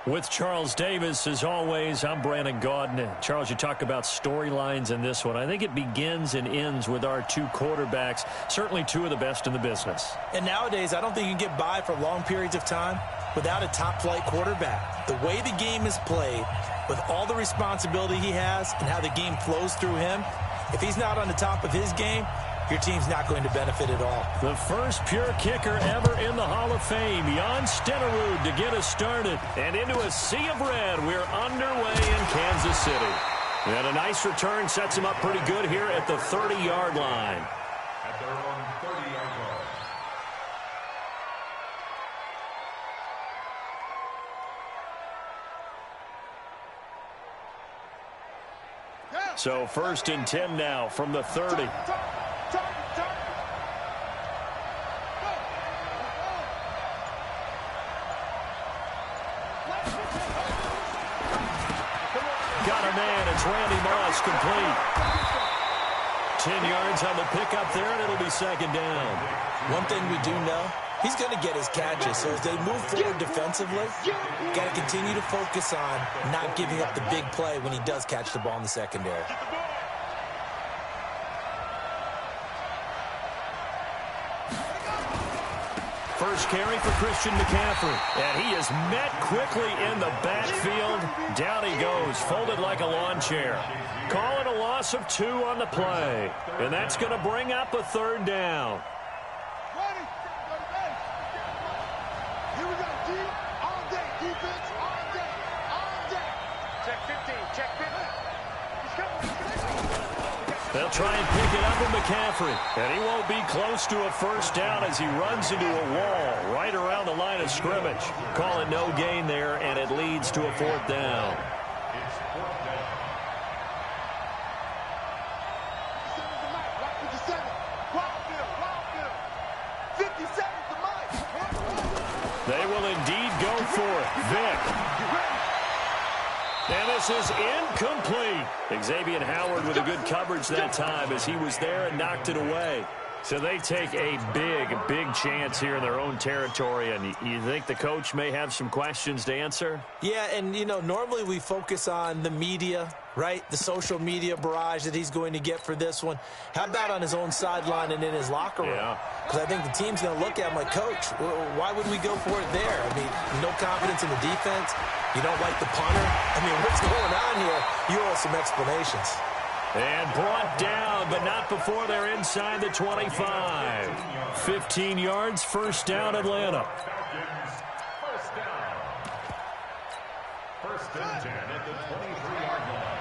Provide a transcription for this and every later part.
With Charles Davis, as always, I'm Brandon Gaudin. Charles, you talk about storylines in this one. I think it begins and ends with our two quarterbacks, certainly two of the best in the business. And nowadays, I don't think you can get by for long periods of time without a top-flight quarterback. The way the game is played, with all the responsibility he has and how the game flows through him, if he's not on the top of his game, your team's not going to benefit at all. The first pure kicker ever in the Hall of Fame, Jan Stenerud, to get us started. And into a sea of red, we're underway in Kansas City. And a nice return sets him up pretty good here at the 30-yard line. At their own 30-yard line. So 1st and 10 now from the 30. Got a man. It's Randy Moss, complete. 10 yards on the pickup there, and it'll be 2nd down. One thing we do know, he's going to get his catches. So as they move forward defensively, got to continue to focus on not giving up the big play when he does catch the ball in the secondary. First carry for Christian McCaffrey. And he is met quickly in the backfield. Down he goes, folded like a lawn chair. Calling a loss of 2 on the play. And that's going to bring up a 3rd down. Here we go, D. All day. Defense, all day. All day. Check 15. Check 15. They'll try and pick it up with McCaffrey. And he won't be close to a 1st down as he runs into a wall right around the line of scrimmage. Call it no gain there, and it leads to a 4th down. It's 4th down. 57's the mic. They will indeed go for it. Vic. And this is incomplete. Xavier Howard with a good coverage that time as he was there and knocked it away. So they take a big chance here in their own territory. And you think the coach may have some questions to answer? Yeah, and, you know, normally we focus on the media, right? The social media barrage that he's going to get for this one. How about on his own sideline and in his locker room? Because I think the team's going to look at him like, Coach, why would we go for it there? I mean, no confidence in the defense. You don't like the punter. I mean, what's going on here? You owe us some explanations. And brought down, but not before they're inside the 25. 15 yards, 1st down, Atlanta. First down. 1st and 10 at the 23-yard line.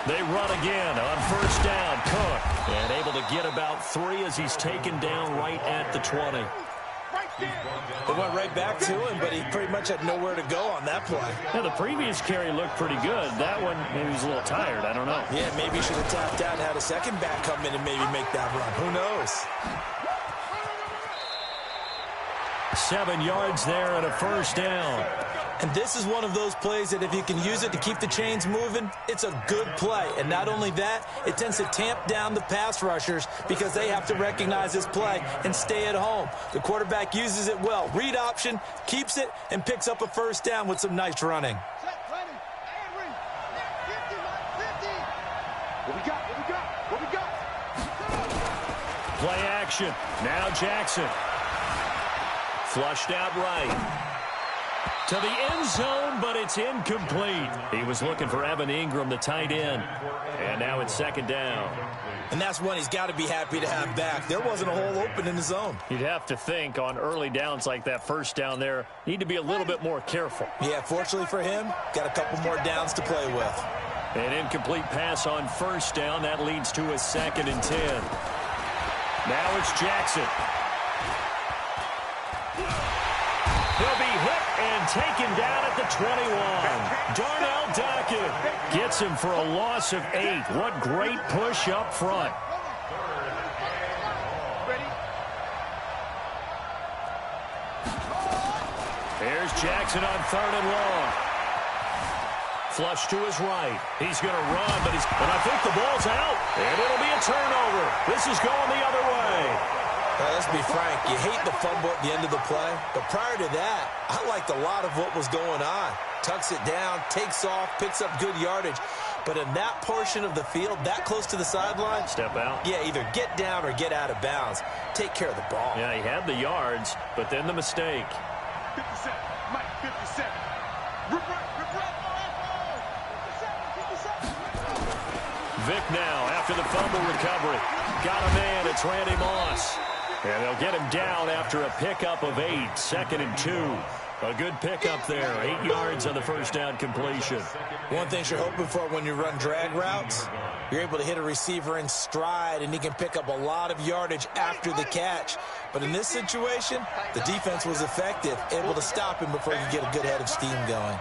They run again on 1st down. Cook, and able to get about 3 as he's taken down right at the 20. It went right back to him, but he pretty much had nowhere to go on that play. Yeah, the previous carry looked pretty good. That one, maybe he was a little tired. I don't know. Yeah, maybe he should have tapped out and had a second back come in and maybe make that run. Who knows? 7 yards there and a 1st down. And this is one of those plays that if you can use it to keep the chains moving, it's a good play. And not only that, it tends to tamp down the pass rushers because they have to recognize this play and stay at home. The quarterback uses it well. Read option, keeps it, and picks up a 1st down with some nice running. What we got? Play action. Now Jackson. Flushed out right. To the end zone, but it's incomplete. He was looking for Evan Ingram, the tight end. And now it's 2nd down. And that's one he's got to be happy to have back. There wasn't a hole open in the zone. You'd have to think on early downs like that 1st down there, need to be a little bit more careful. Yeah, fortunately for him, got a couple more downs to play with. An incomplete pass on 1st down. That leads to a 2nd and 10. Now it's Jackson. He'll be hit and taken down at the 21. Darnell Dockett gets him for a loss of 8. What great push up front. Here's Jackson on 3rd and long. Flush to his right. He's going to run, but I think the ball's out. And it'll be a turnover. This is going the other way. Well, let's be frank. You hate the fumble at the end of the play. But prior to that, I liked a lot of what was going on. Tucks it down, takes off, picks up good yardage. But in that portion of the field, that close to the sideline, step out. Yeah, either get down or get out of bounds. Take care of the ball. Yeah, he had the yards, but then the mistake. 57, Mike, 57. Rip right. Vic now after the fumble recovery. Got a man. It's Randy Moss. And they'll get him down after a pickup of 8. 2nd and 2. A good pickup there. 8 yards on the first down completion. One thing you're hoping for when you run drag routes, you're able to hit a receiver in stride, and he can pick up a lot of yardage after the catch. But in this situation, the defense was effective, able to stop him before he could get a good head of steam going.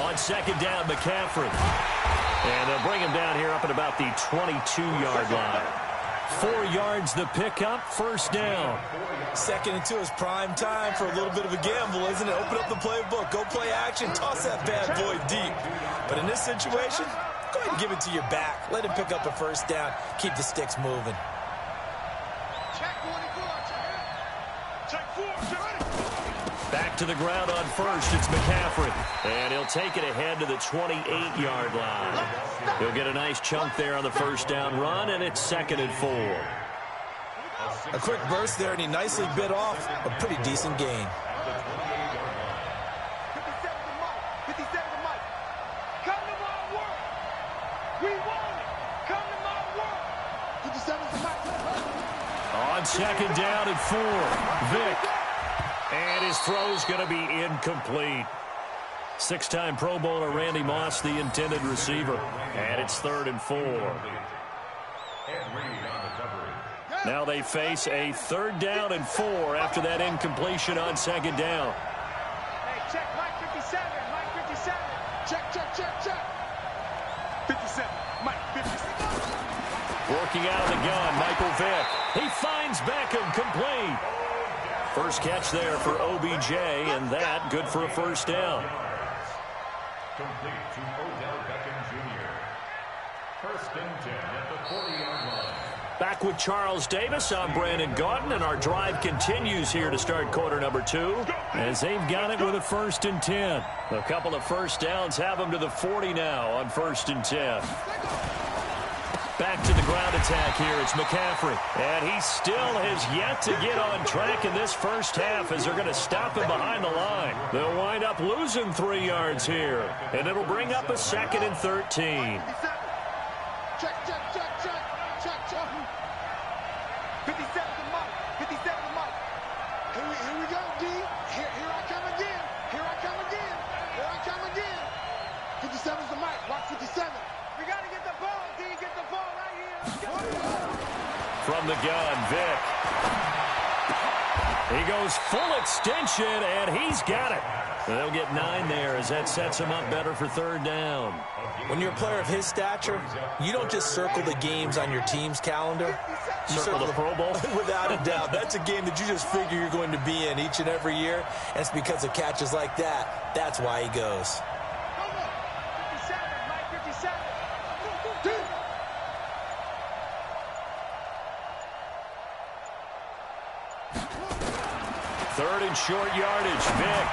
On 2nd down, McCaffrey. And they'll bring him down here up at about the 22-yard line. 4 yards the pickup, first down. 2nd and 2 is prime time for a little bit of a gamble, isn't it? Open up the playbook, go play action, toss that bad boy deep. But in this situation, go ahead and give it to your back. Let him pick up a first down, keep the sticks moving. Back to the ground on first, it's McCaffrey. And he'll take it ahead to the 28-yard line. He'll get a nice chunk there on the first down run, and it's 2nd and 4. A quick burst there, and he nicely bit off a pretty decent gain. 57 to Mike. Come to my work. We want it. Come to my work. 57 to Mike. On 2nd down and 4, Vic. And his throw's going to be incomplete. 6-time Pro Bowler Randy Moss, the intended receiver. And it's 3rd and 4. Now they face a 3rd down and 4 after that incompletion on 2nd down. Hey, check Mike 57. Mike 57. Check. 57. Mike 57. Working out of the gun, Michael Vick. He finds Beckham, complete. First catch there for OBJ, and that good for a first down. Complete to Odell Beckham Jr. 1st and 10 at the 40-yard line. Back with Charles Davis. I'm Brandon Gaudin, and our drive continues here to start quarter number 2 as they've got it with a 1st and 10. A couple of first downs have them to the 40 now on 1st and 10. Back to the ground attack here. It's McCaffrey. And he still has yet to get on track in this first half as they're going to stop him behind the line. They'll wind up losing 3 yards here. And it'll bring up a 2nd and 13. Check. 57 to Mike. 57 to Mike. Here we go, D. Here I come again. 57 to Mike. Watch 57. We got to get the ball, D. Get the ball right here. From the gun, Vic. He goes full extension, and he's got it. They'll get 9 there as that sets him up better for 3rd down. When you're a player of his stature, you don't just circle the games on your team's calendar. You Circle the Pro Bowl? Without a doubt. That's a game that you just figure you're going to be in each and every year. And it's because of catches like that. That's why he goes. 57, Mike 57. 3rd and short yardage, Vic.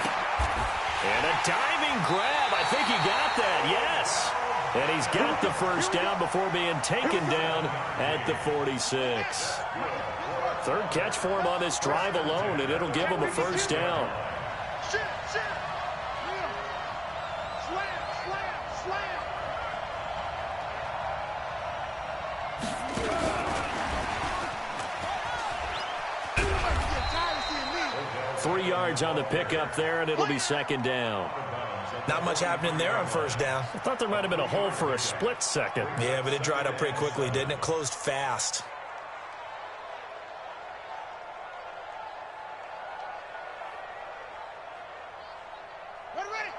And a diving grab. I think he got that, yes. And he's got the first down before being taken down at the 46. 3rd catch for him on this drive alone, and it'll give him a first down. Slam. Three yards on the pickup there, and it'll be 2nd down. Not much happening there on first down. I thought there might have been a hole for a split second. Yeah, but it dried up pretty quickly, didn't it? Closed fast. Ready.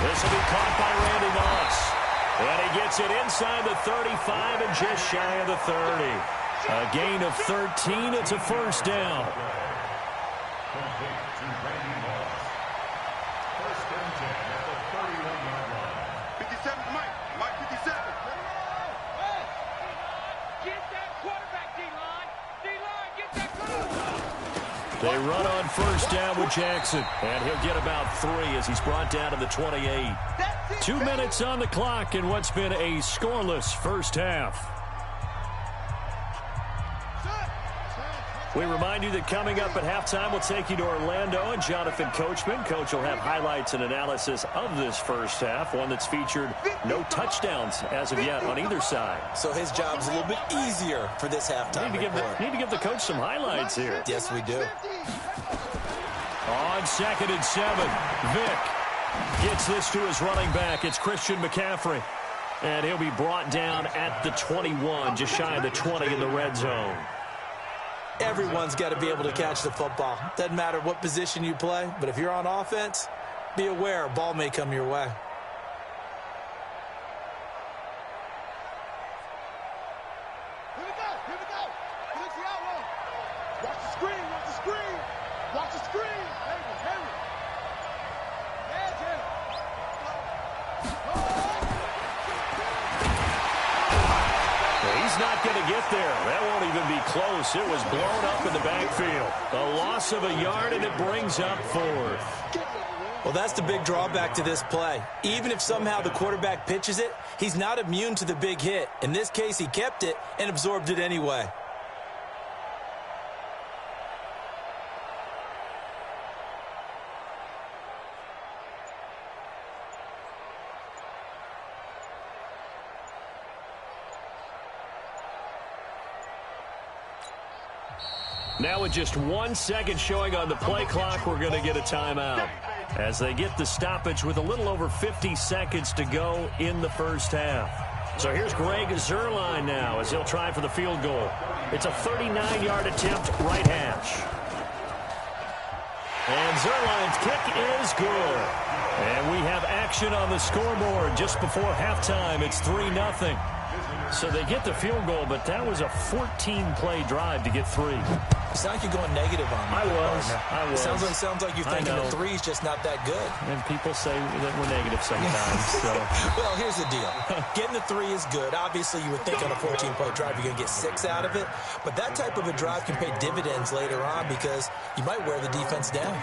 This will be caught by Randy Moss. And he gets it inside the 35 and just shy of the 30. A gain of 13. It's a first down. They run on first down with Jackson, and he'll get about 3 as he's brought down to the 28. 2 minutes on the clock in what's been a scoreless first half. We remind you that coming up at halftime, we'll take you to Orlando and Jonathan Coachman. Coach will have highlights and analysis of this first half, one that's featured no touchdowns as of yet on either side. So his job's a little bit easier for this halftime report. Need to give the coach some highlights here. Yes, we do. On 2nd and 7, Vick gets this to his running back. It's Christian McCaffrey. And he'll be brought down at the 21, just shy of the 20 in the red zone. Everyone's got to be able to catch the football. Doesn't matter what position you play, but if you're on offense, be aware a ball may come your way. Here we go. Here we go. Here's the outlaw. Watch the screen. Watch the screen. Watch the screen. Henry. Edge. He's not going to get there. That won't even be close. It was blown up in the backfield. A loss of a yard, and it brings up 4th. Well, that's the big drawback to this play. Even if somehow the quarterback pitches it, he's not immune to the big hit. In this case, he kept it and absorbed it anyway. Now with just 1 second showing on the play clock, we're going to get a timeout as they get the stoppage with a little over 50 seconds to go in the first half. So here's Greg Zuerlein now as he'll try for the field goal. It's a 39-yard attempt, right hash. And Zuerlein's kick is good. And we have action on the scoreboard just before halftime. It's 3-0. So they get the field goal, but that was a 14-play drive to get 3. It sounds like you're going negative on me. I was. It sounds like you're thinking the 3's just not that good. And people say that we're negative sometimes. So. Well, here's the deal. Getting the 3 is good. Obviously, you would think on a 14-play drive you're going to get 6 out of it. But that type of a drive can pay dividends later on because you might wear the defense down.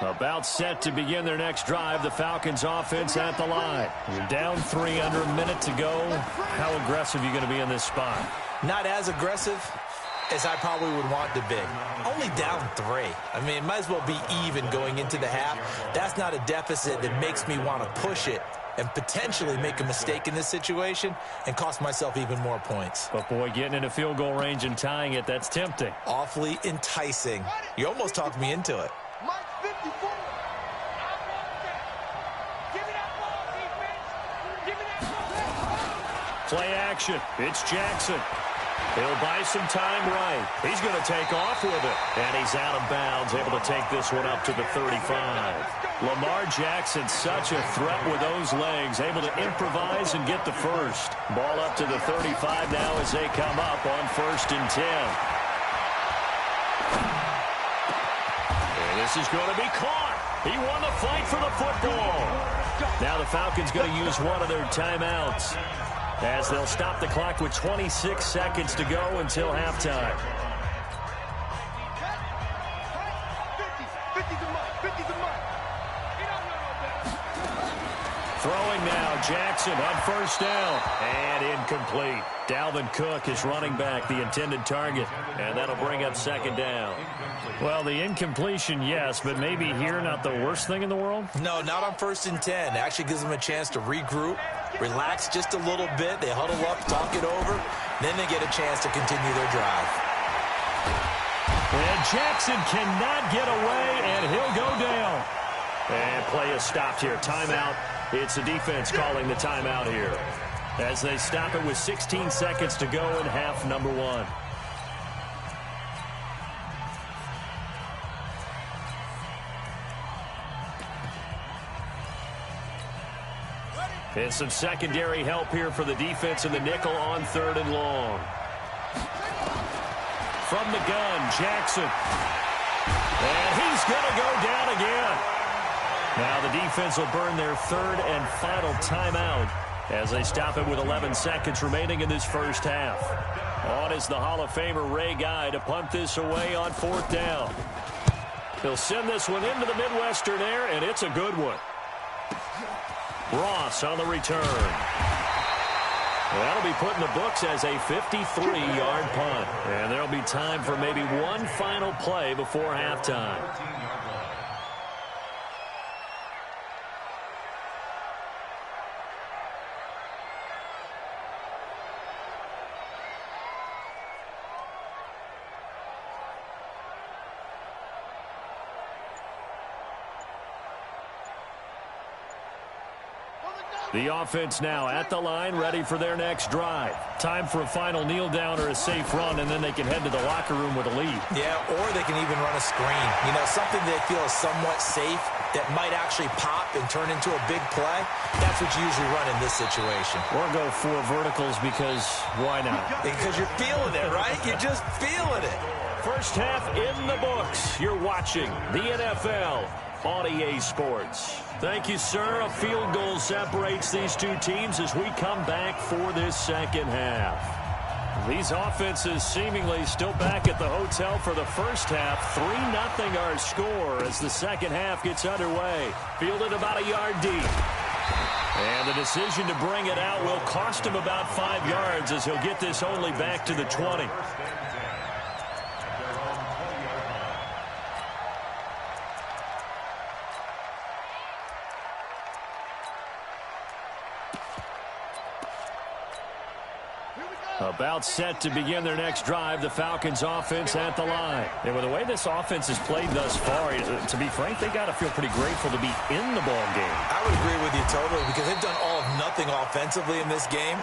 About set to begin their next drive. The Falcons offense at the line. You're down 3 under a minute to go. How aggressive are you going to be in this spot? Not as aggressive as I probably would want to be. Only down 3. I mean, it might as well be even going into the half. That's not a deficit that makes me want to push it and potentially make a mistake in this situation and cost myself even more points. But, boy, getting into field goal range and tying it, that's tempting. Awfully enticing. You almost talked me into it. Mike 54. I want that. Give me that ball, defense. Give me that ball. Play action. It's Jackson. He'll buy some time right. He's going to take off with it. And he's out of bounds, able to take this one up to the 35. Lamar Jackson, such a threat with those legs, able to improvise and get the first. Ball up to the 35 now as they come up on 1st and 10. This is going to be caught. He won the fight for the football. Now the Falcons going to use one of their timeouts as they'll stop the clock with 26 seconds to go until halftime. 50's a month. 50's a month. Throwing now, Jackson on 1st down. And incomplete. Dalvin Cook is running back, the intended target. And that'll bring up 2nd down. Well, the incompletion, yes, but maybe here not the worst thing in the world? No, not on 1st and 10. It actually gives them a chance to regroup, relax just a little bit. They huddle up, talk it over. Then they get a chance to continue their drive. And Jackson cannot get away, and he'll go down. And play is stopped here. Timeout. It's the defense calling the timeout here as they stop it with 16 seconds to go in half number 1. And some secondary help here for the defense in the nickel on 3rd and long. From the gun, Jackson. And he's going to go down again. Now the defense will burn their 3rd and final timeout as they stop it with 11 seconds remaining in this first half. On is the Hall of Famer Ray Guy to punt this away on 4th down. He'll send this one into the Midwestern air, and it's a good one. Ross on the return. That'll be put in the books as a 53-yard punt. And there'll be time for maybe one final play before halftime. The offense now at the line, ready for their next drive. Time for a final kneel down or a safe run, and then they can head to the locker room with a lead. Yeah, or they can even run a screen. You know, something they feel is somewhat safe that might actually pop and turn into a big play. That's what you usually run in this situation. Or go 4 verticals because why not? Because you're feeling it, right? You're just feeling it. First half in the books. You're watching the NFL on EA Sports. Thank you, sir. A field goal separates these two teams as we come back for this second half. These offenses seemingly still back at the hotel for the first half. 3-0 our score as the second half gets underway. Fielded about a yard deep. And the decision to bring it out will cost him about 5 yards as he'll get this only back to the 20. About set to begin their next drive, the Falcons offense at the line. And with the way this offense has played thus far, to be frank, they got to feel pretty grateful to be in the ball game. I would agree with you totally because they've done all of nothing offensively in this game,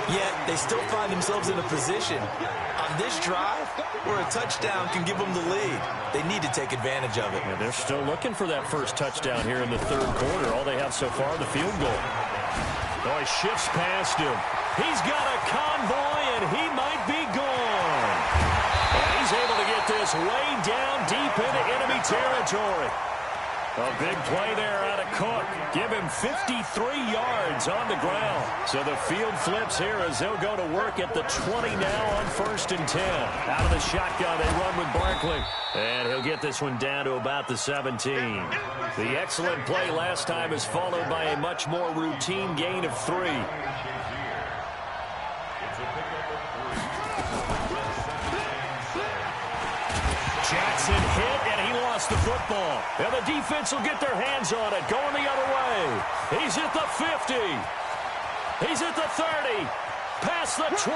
yet they still find themselves in a position on this drive where a touchdown can give them the lead. They need to take advantage of it. Yeah, they're still looking for that first touchdown here in the third quarter. All they have so far, the field goal. Oh, he shifts past him. He's got a convoy, and he might be gone. And he's able to get this way down deep into enemy territory. A big play there out of Cook. Give him 53 yards on the ground. So the field flips here as they'll go to work at the 20 now on 1st and 10. Out of the shotgun, they run with Barkley. And he'll get this one down to about the 17. The excellent play last time is followed by a much more routine gain of 3. Jackson hit, and he lost the football. And the defense will get their hands on it, going the other way. He's at the 50. He's at the 30. Past the 20.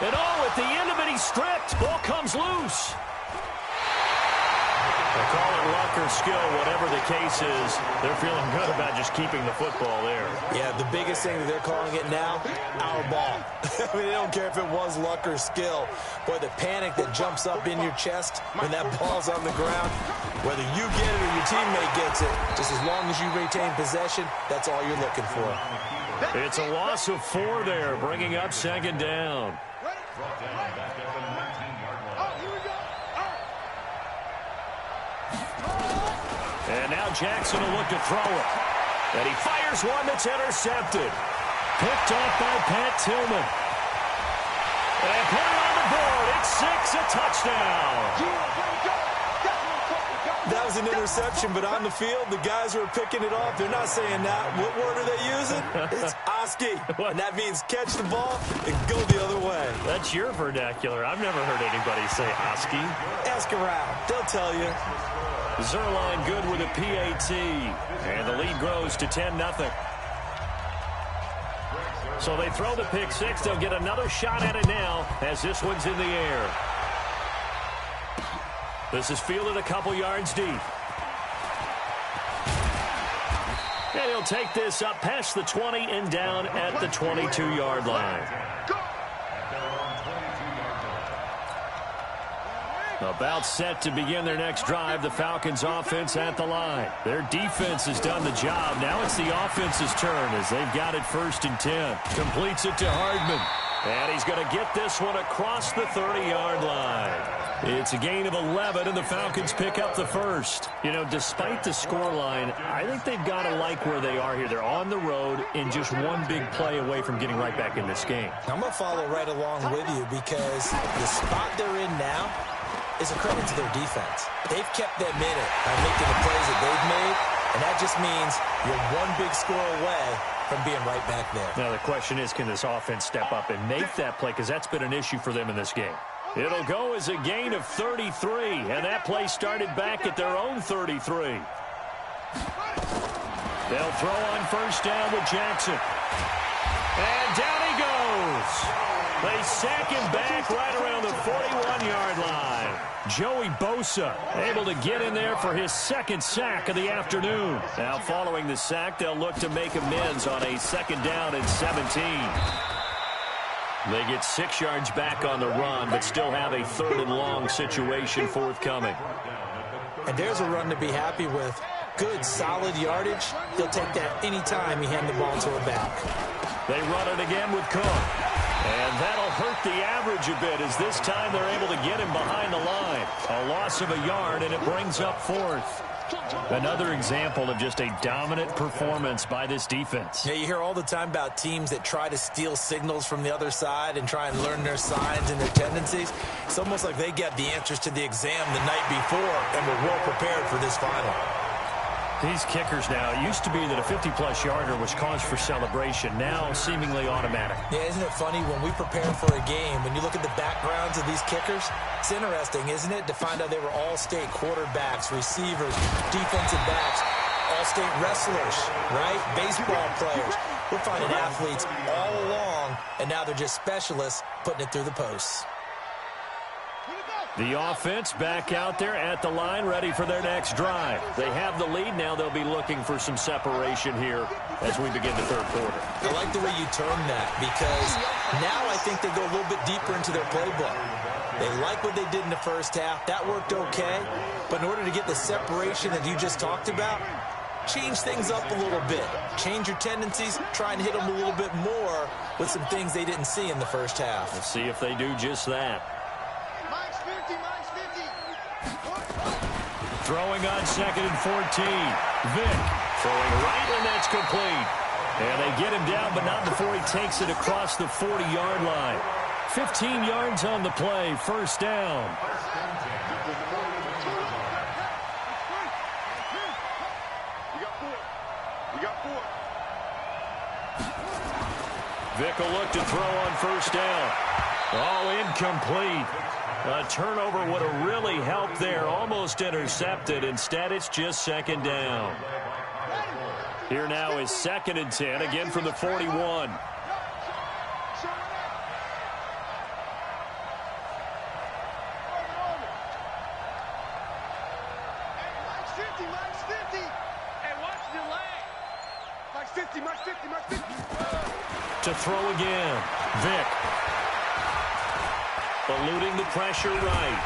And at the end of it, he's stripped. Ball comes loose. They call it luck or skill, whatever the case is. They're feeling good about just keeping the football there. Yeah, the biggest thing that they're calling it now, our ball. I mean, they don't care if it was luck or skill. Boy, the panic that jumps up in your chest when that ball's on the ground, whether you get it or your teammate gets it, just as long as you retain possession, that's all you're looking for. It's a loss of 4 there, bringing up 2nd down. And now Jackson will look to throw it. And he fires one that's intercepted. Picked off by Pat Tillman. And put it on the board. It's 6, a touchdown. That was an interception, but on the field, the guys who are picking it off, they're not saying that. What word are they using? It's Oski. And that means catch the ball and go the other way. That's your vernacular. I've never heard anybody say Oski. Ask around. They'll tell you. Zerline good with a PAT. And the lead grows to 10-0. So they throw the pick 6. They'll get another shot at it now as this one's in the air. This is fielded a couple yards deep. And he'll take this up past the 20 and down at the 22-yard line. About set to begin their next drive, the Falcons offense at the line. Their defense has done the job. Now it's the offense's turn as they've got it 1st and 10. Completes it to Hardman. And he's going to get this one across the 30-yard line. It's a gain of 11, and the Falcons pick up the first. You know, despite the scoreline, I think they've got to like where they are here. They're on the road and just one big play away from getting right back in this game. I'm going to follow right along with you because the spot they're in now is a credit to their defense. They've kept them in it by making the plays that they've made, and that just means you're one big score away from being right back there. Now, the question is, can this offense step up and make that play? Because that's been an issue for them in this game. It'll go as a gain of 33, and that play started back at their own 33. They'll throw on first down with Jackson. And down he goes. They sack him back right around the 41-yard line. Joey Bosa able to get in there for his second sack of the afternoon. Now, following the sack, they'll look to make amends on a second down and 17. They get 6 yards back on the run, but still have a third and long situation forthcoming. And there's a run to be happy with. Good, solid yardage. He'll take that any time he hand the ball to a back. They run it again with Cook. And that'll hurt the average a bit as this time they're able to get him behind the line. A loss of a yard, and it brings up fourth. Another example of just a dominant performance by this defense. Yeah, you hear all the time about teams that try to steal signals from the other side and try and learn their signs and their tendencies. It's almost like they get the answers to the exam the night before and were well prepared for this final. These kickers now, it used to be that a 50-plus yarder was cause for celebration. Now seemingly automatic. Yeah, isn't it funny when we prepare for a game, when you look at the backgrounds of these kickers, it's interesting, isn't it, to find out they were all-state quarterbacks, receivers, defensive backs, all-state wrestlers, right? Baseball players. We're finding athletes all along, and now they're just specialists putting it through the posts. The offense back out there at the line, ready for their next drive. They have the lead. Now they'll be looking for some separation here as we begin the third quarter. I like the way you term that because now I think they go a little bit deeper into their playbook. They like what they did in the first half. That worked okay. But in order to get the separation that you just talked about, change things up a little bit. Change your tendencies. Try and hit them a little bit more with some things they didn't see in the first half. We'll see if they do just that. Throwing on second and 14. Vick throwing right, and that's complete. And they get him down, but not before he takes it across the 40-yard line. 15 yards on the play, first down. Vick will look to throw on first down. Oh, incomplete. A turnover would have really helped there. Almost intercepted. Instead, it's just second down. Here now is second and 10, again from the 41. To throw again. Vick. Eluding the pressure right.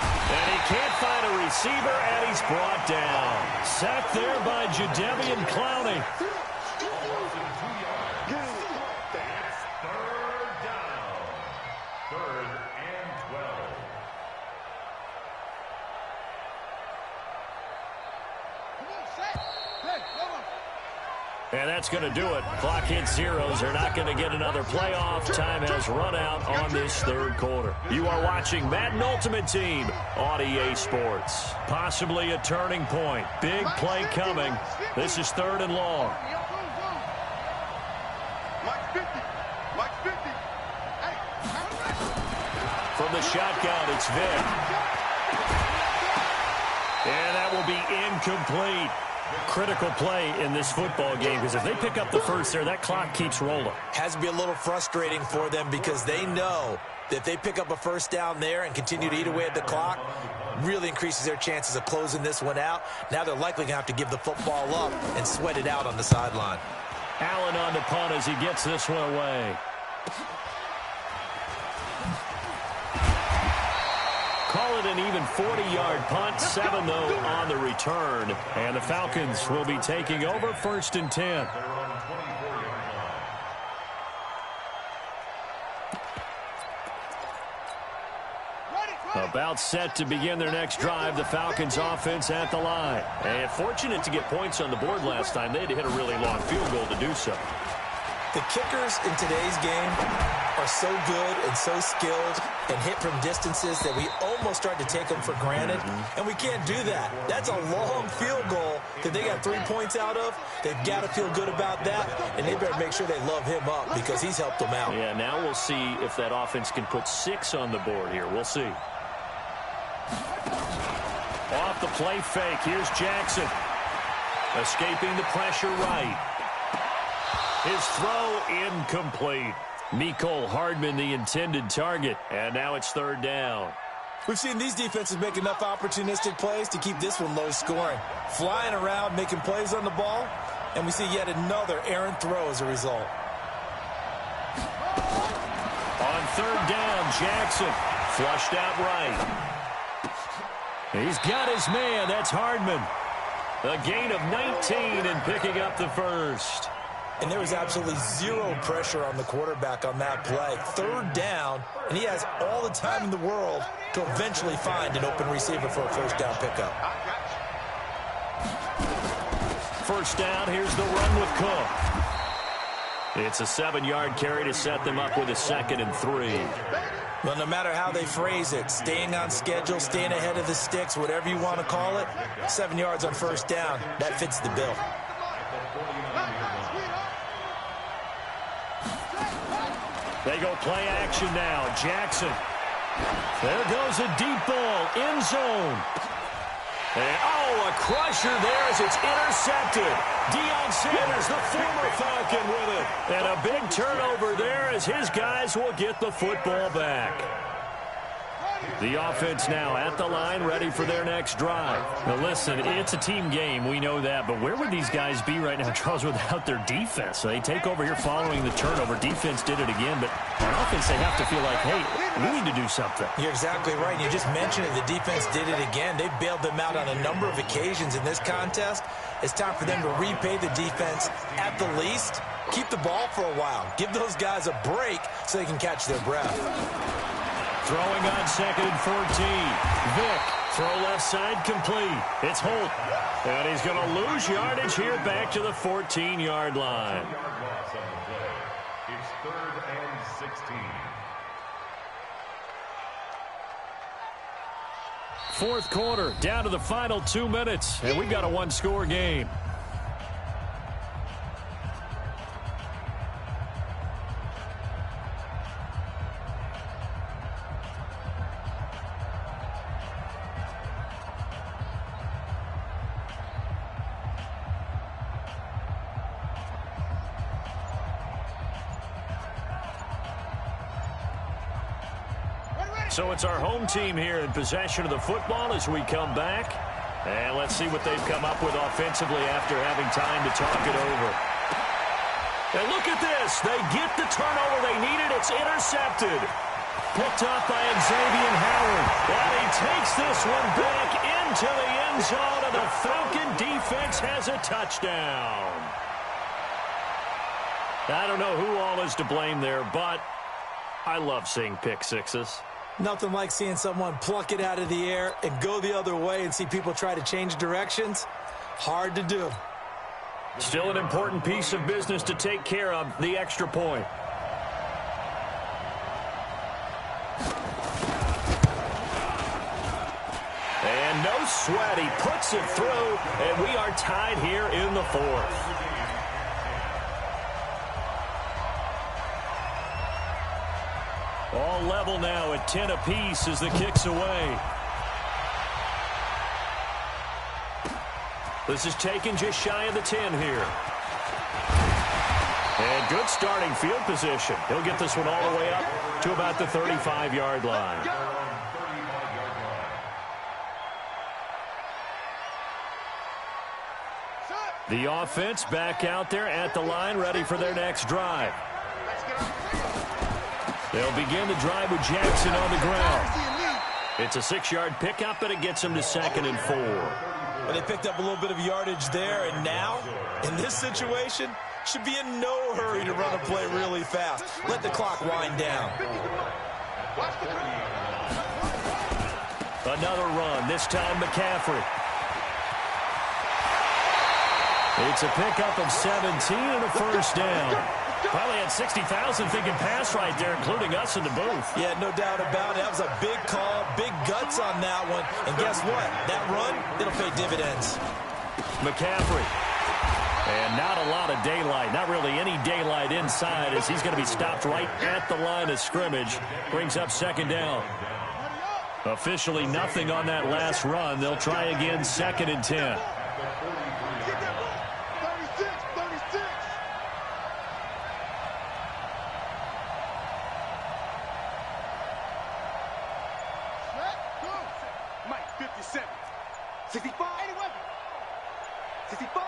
And he can't find a receiver, and he's brought down. Sacked there by Jadeveon Clowney. Third and 12. And that's going to do it. Clock hits zeros. They're not going to get another playoff. Time has run out on this third quarter. You are watching Madden Ultimate Team on EA Sports. Possibly a turning point. Big play coming. This is third and long. From the shotgun, it's Vick. And that will be incomplete. Critical play in this football game because if they pick up the first there, that clock keeps rolling. Has to be a little frustrating for them because they know that if they pick up a first down there and continue to eat away at the clock, really increases their chances of closing this one out. Now they're likely going to have to give the football up and sweat it out on the sideline. Allen on the punt as he gets this one away. Call it an even 40-yard punt, 7 though on the return. And the Falcons will be taking over first and 10. Ready, About set to begin their next drive, the Falcons offense at the line. And fortunate to get points on the board last time. They had to hit a really long field goal to do so. The kickers in today's game are so good and so skilled and hit from distances that we almost start to take them for granted, and we can't do that. That's a long field goal that they got 3 points out of. They've got to feel good about that, and they better make sure they love him up because he's helped them out. Yeah, now we'll see if that offense can put 6 on the board here. We'll see. Off the play fake, here's Jackson. Escaping the pressure right. His throw incomplete. Mecole Hardman, the intended target. And now it's third down. We've seen these defenses make enough opportunistic plays to keep this one low scoring. Flying around, making plays on the ball, and we see yet another errant throw as a result. On third down, Jackson flushed out right. He's got his man. That's Hardman. A gain of 19 and picking up the first. And there was absolutely zero pressure on the quarterback on that play. Third down, and he has all the time in the world to eventually find an open receiver for a first down pickup. First down, here's the run with Cook. It's a 7-yard carry to set them up with a 2nd and 3. Well, no matter how they phrase it, staying on schedule, staying ahead of the sticks, whatever you want to call it, 7 yards on first down, that fits the bill. They go play action now. Jackson. There goes a deep ball. End zone. And, a crusher there as it's intercepted. Deion Sanders, the former Falcon, with it. And a big turnover there as his guys will get the football back. The offense now at the line, ready for their next drive. Now, listen, it's a team game. We know that. But where would these guys be right now, Charles, without their defense? So they take over here following the turnover. Defense did it again. But on offense, they have to feel like, hey, we need to do something. You're exactly right. You just mentioned it. The defense did it again. They bailed them out on a number of occasions in this contest. It's time for them to repay the defense at the least. Keep the ball for a while. Give those guys a break so they can catch their breath. Throwing on 2nd and 14. Vick, throw left side complete. It's Holt. And he's going to lose yardage here back to the 14-yard line. It's 3rd and 16. Fourth quarter, down to the final 2 minutes. And we've got a one-score game. So it's our home team here in possession of the football as we come back. And let's see what they've come up with offensively after having time to talk it over. And look at this. They get the turnover they needed. It's intercepted. Picked up by Xavier Howard. And he takes this one back into the end zone, and the Falcon defense has a touchdown. I don't know who all is to blame there, but I love seeing pick sixes. Nothing like seeing someone pluck it out of the air and go the other way and see people try to change directions. Hard to do. Still an important piece of business to take care of, the extra point. And no sweat. He puts it through, and we are tied here in the fourth. All level now at 10 apiece as the kick's away. This is taken just shy of the 10 here. And good starting field position. He'll get this one all the way up to about the 35-yard line. The offense back out there at the line, ready for their next drive. They'll begin the drive with Jackson on the ground. It's a 6-yard pickup, and it gets him to 2nd and 4. Well, they picked up a little bit of yardage there, and now, in this situation, should be in no hurry to run a play really fast. Let the clock wind down. Another run, this time McCaffrey. It's a pickup of 17 and a first down. Probably had 60,000 thinking pass right there, including us in the booth. Yeah, no doubt about it. That was a big call, big guts on that one. And guess what? That run, it'll pay dividends. McCaffrey. And not a lot of daylight, not really any daylight inside, as he's going to be stopped right at the line of scrimmage. Brings up second down. Officially nothing on that last run. They'll try again, 2nd and 10. Mike, 57. 65. 65.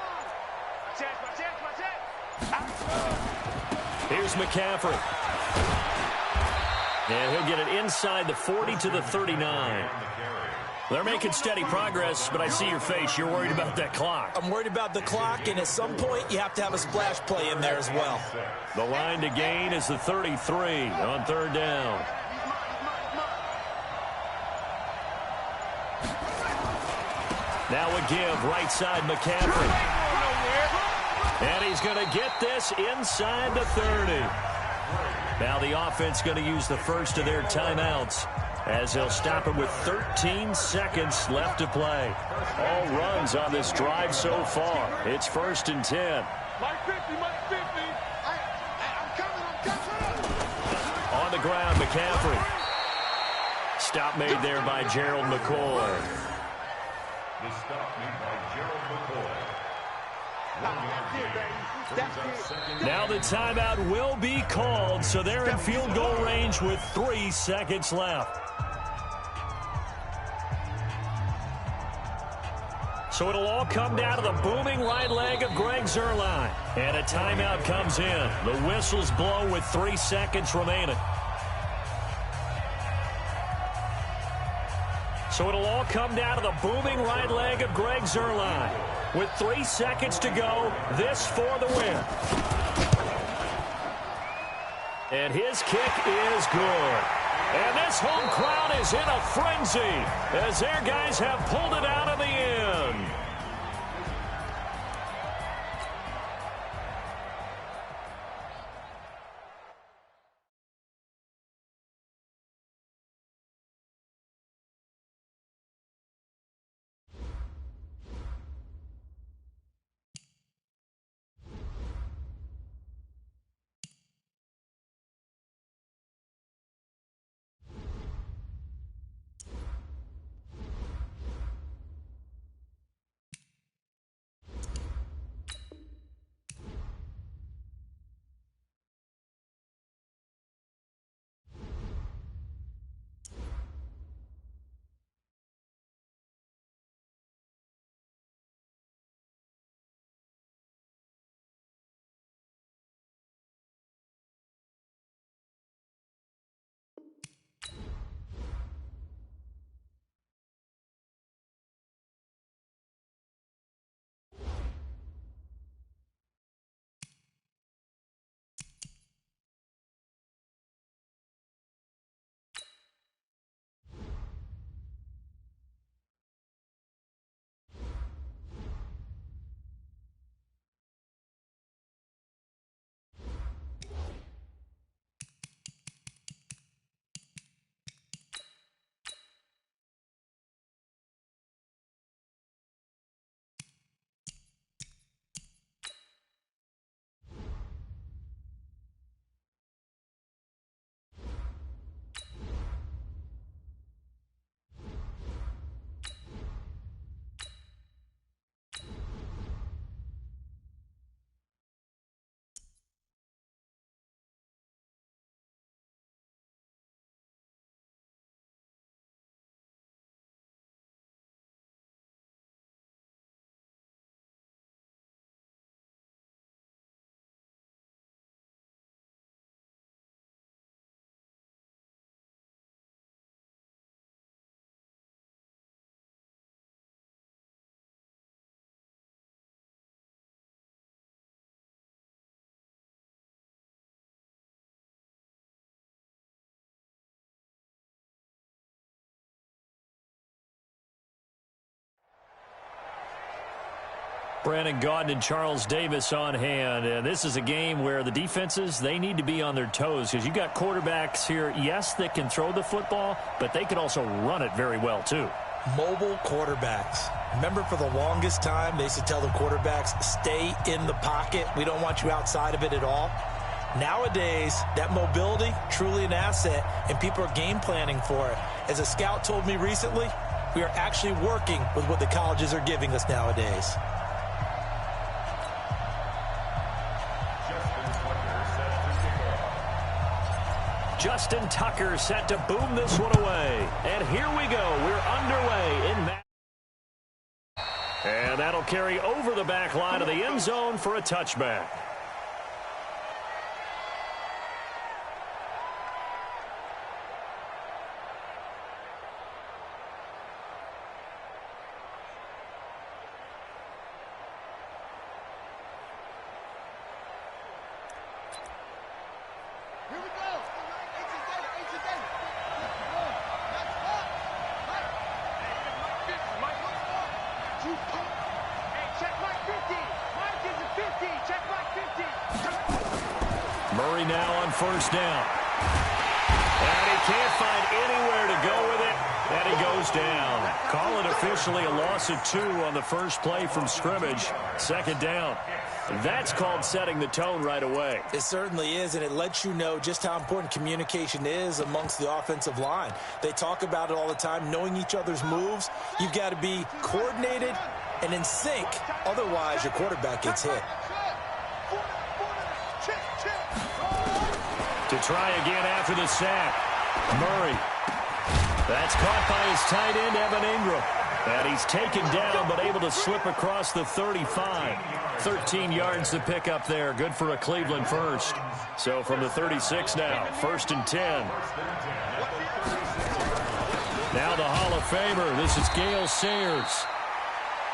Here's McCaffrey. And he'll get it inside the 40 to the 39. They're making steady progress, but I see your face. You're worried about that clock. I'm worried about the clock, and at some point, you have to have a splash play in there as well. The line to gain is the 33 on 3rd down. Now a give, right side McCaffrey. And he's going to get this inside the 30. Now the offense going to use the first of their timeouts as they'll stop it with 13 seconds left to play. All runs on this drive so far. It's 1st and 10. Mike 50, Mike 50. I'm coming. On the ground, McCaffrey. Stop made there by Gerald McCoy. The stop made by Gerald McCoy. Now the timeout will be called, so they're in field goal range with 3 seconds left. So it'll all come down to the booming right leg of Greg Zuerlein. And a timeout comes in. The whistle's blown with 3 seconds remaining. So it'll all come down to the booming right leg of Greg Zuerlein. With 3 seconds to go, this for the win. And his kick is good. And this home crowd is in a frenzy as their guys have pulled it out of the end. Brandon Gaudin and Charles Davis on hand. And this is a game where the defenses, they need to be on their toes because you've got quarterbacks here, yes, that can throw the football, but they can also run it very well too. Mobile quarterbacks. Remember, for the longest time, they used to tell the quarterbacks, stay in the pocket. We don't want you outside of it at all. Nowadays, that mobility, truly an asset, and people are game planning for it. As a scout told me recently, we are actually working with what the colleges are giving us nowadays. Justin Tucker set to boom this one away. And here we go. We're underway in Madden. And that'll carry over the back line of the end zone for a touchback. Murray now on first down. And he can't find anywhere to go with it. And he goes down. Call it officially a loss of 2 on the first play from scrimmage. Second down. That's called setting the tone right away. It certainly is, and it lets you know just how important communication is amongst the offensive line. They talk about it all the time, knowing each other's moves. You've got to be coordinated and in sync. Otherwise, your quarterback gets hit. To try again after the sack. Murray. That's caught by his tight end, Evan Ingram. And he's taken down, but able to slip across the 35. 13 yards to pick up there. Good for a Cleveland first. So from the 36 now, 1st and 10. Now the Hall of Famer. This is Gale Sayers.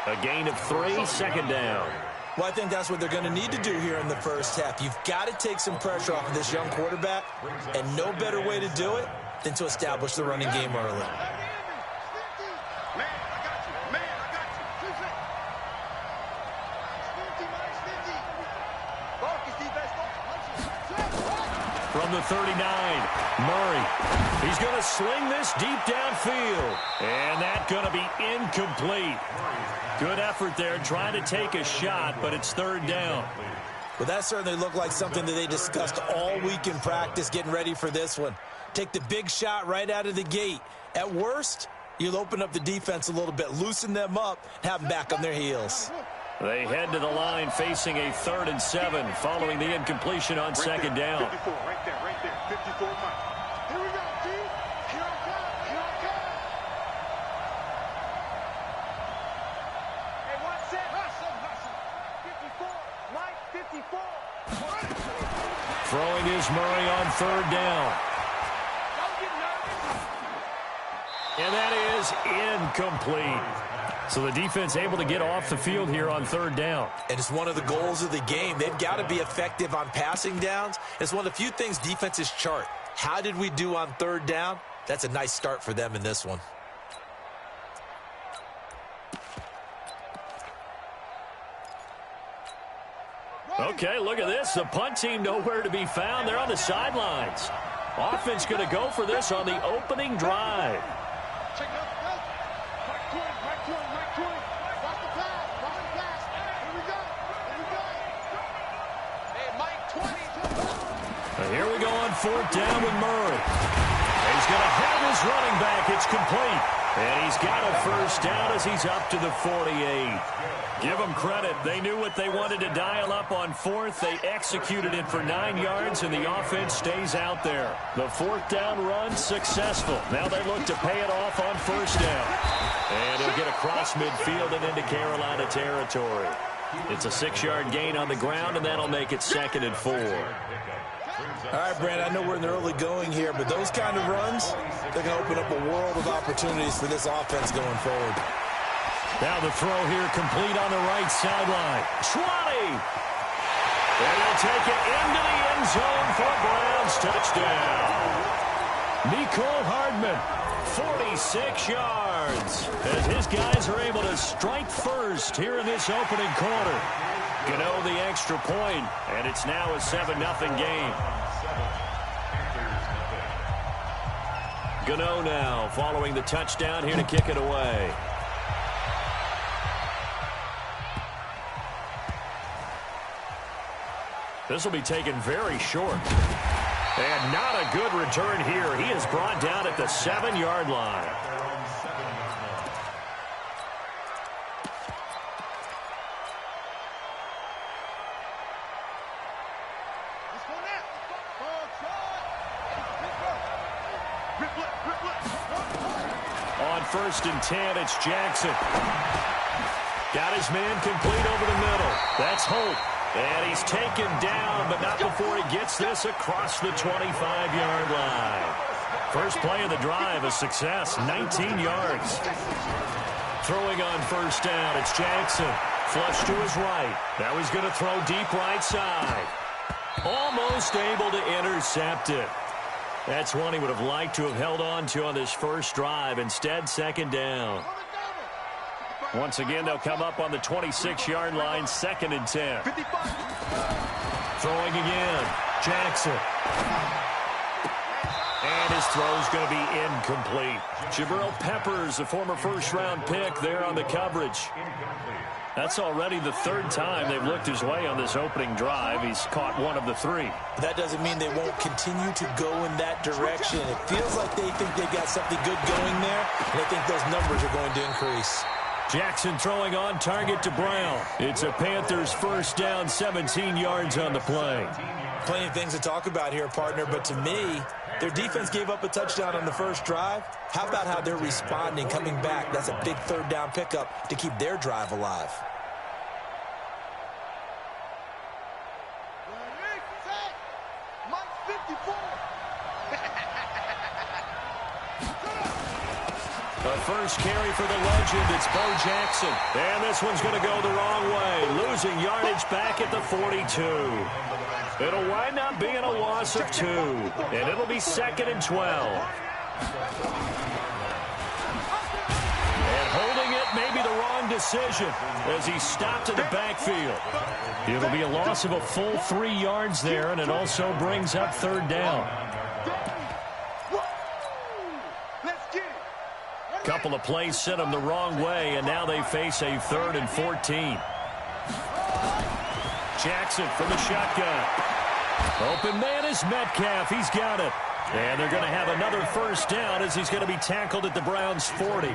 A gain of 3, second down. Well, I think that's what they're going to need to do here in the first half. You've got to take some pressure off of this young quarterback, and no better way to do it than to establish the running game early. From the 39, Murray. He's going to sling this deep downfield. And that's going to be incomplete. Good effort there trying to take a shot, but it's 3rd down. Well, that certainly looked like something that they discussed all week in practice, getting ready for this one. Take the big shot right out of the gate. At worst, you'll open up the defense a little bit, loosen them up, and have them back on their heels. They head to the line facing a 3rd and 7 following the incompletion on second down. 54, right there, 54 Mike. Here we go, D. Here I come, here I come. Hey, what's that? Hustle. 54, Mike, 54. Throwing is Murray on 3rd down. Don't get nervous. And that is incomplete. So the defense able to get off the field here on 3rd down. And it's one of the goals of the game. They've got to be effective on passing downs. It's one of the few things defenses chart. How did we do on 3rd down? That's a nice start for them in this one. Okay, look at this. The punt team nowhere to be found. They're on the sidelines. Offense going to go for this on the opening drive. Check it out. Mike 20. Watch the pass. Watch the pass. Here we go. Hey, Mike 20. Now here we go on 4th down with Murray. And he's going to have his running back. It's complete. And he's got a 1st down as he's up to the 48. Give them credit. They knew what they wanted to dial up on 4th. They executed it for 9 yards, and the offense stays out there. The 4th down run successful. Now they look to pay it off on 1st down. And he'll get across midfield and into Carolina territory. It's a 6-yard gain on the ground, and that'll make it 2nd and 4. All right, Brand, I know we're in the early going here, but those kind of runs, they're going to open up a world of opportunities for this offense going forward. Now the throw here complete on the right sideline. 20! And he'll take it into the end zone for Browns touchdown. Nicole Hardman 46 yards as his guys are able to strike first here in this opening quarter. Gano the extra point, and it's now a 7-0 game. Gano now following the touchdown here to kick it away. This will be taken very short. And not a good return here. He is brought down at the 7-yard line. On 1st and 10, it's Jackson. Got his man complete over the middle. That's Holt. And he's taken down, but not before he gets this across the 25-yard line. First play of the drive, a success, 19 yards. Throwing on 1st down, it's Jackson. Flush to his right. Now he's going to throw deep right side. Almost able to intercept it. That's one he would have liked to have held on to on this first drive. Instead, 2nd down. Once again, they'll come up on the 26-yard line, 2nd and 10. Throwing again, Jackson. And his throw's going to be incomplete. Jabril Peppers, a former first-round pick, there on the coverage. That's already the 3rd time they've looked his way on this opening drive. He's caught 1 of the 3. That doesn't mean they won't continue to go in that direction. It feels like they think they got something good going there, and I think those numbers are going to increase. Jackson throwing on target to Brown. It's a Panthers 1st down, 17 yards on the play. Plenty of things to talk about here, partner, but to me, their defense gave up a touchdown on the first drive. How about how they're responding, coming back? That's a big 3rd down pickup to keep their drive alive. The first carry for the legend, it's Bo Jackson. And this one's going to go the wrong way, losing yardage back at the 42. It'll wind up being a loss of 2, and it'll be 2nd and 12. And holding it may be the wrong decision as he stopped in the backfield. It'll be a loss of a full 3 yards there, and it also brings up 3rd down. Couple of plays sent them the wrong way, and now they face a 3rd and 14. Jackson from the shotgun. Open man is Metcalf. He's got it. And they're going to have another 1st down as he's going to be tackled at the Browns' 40.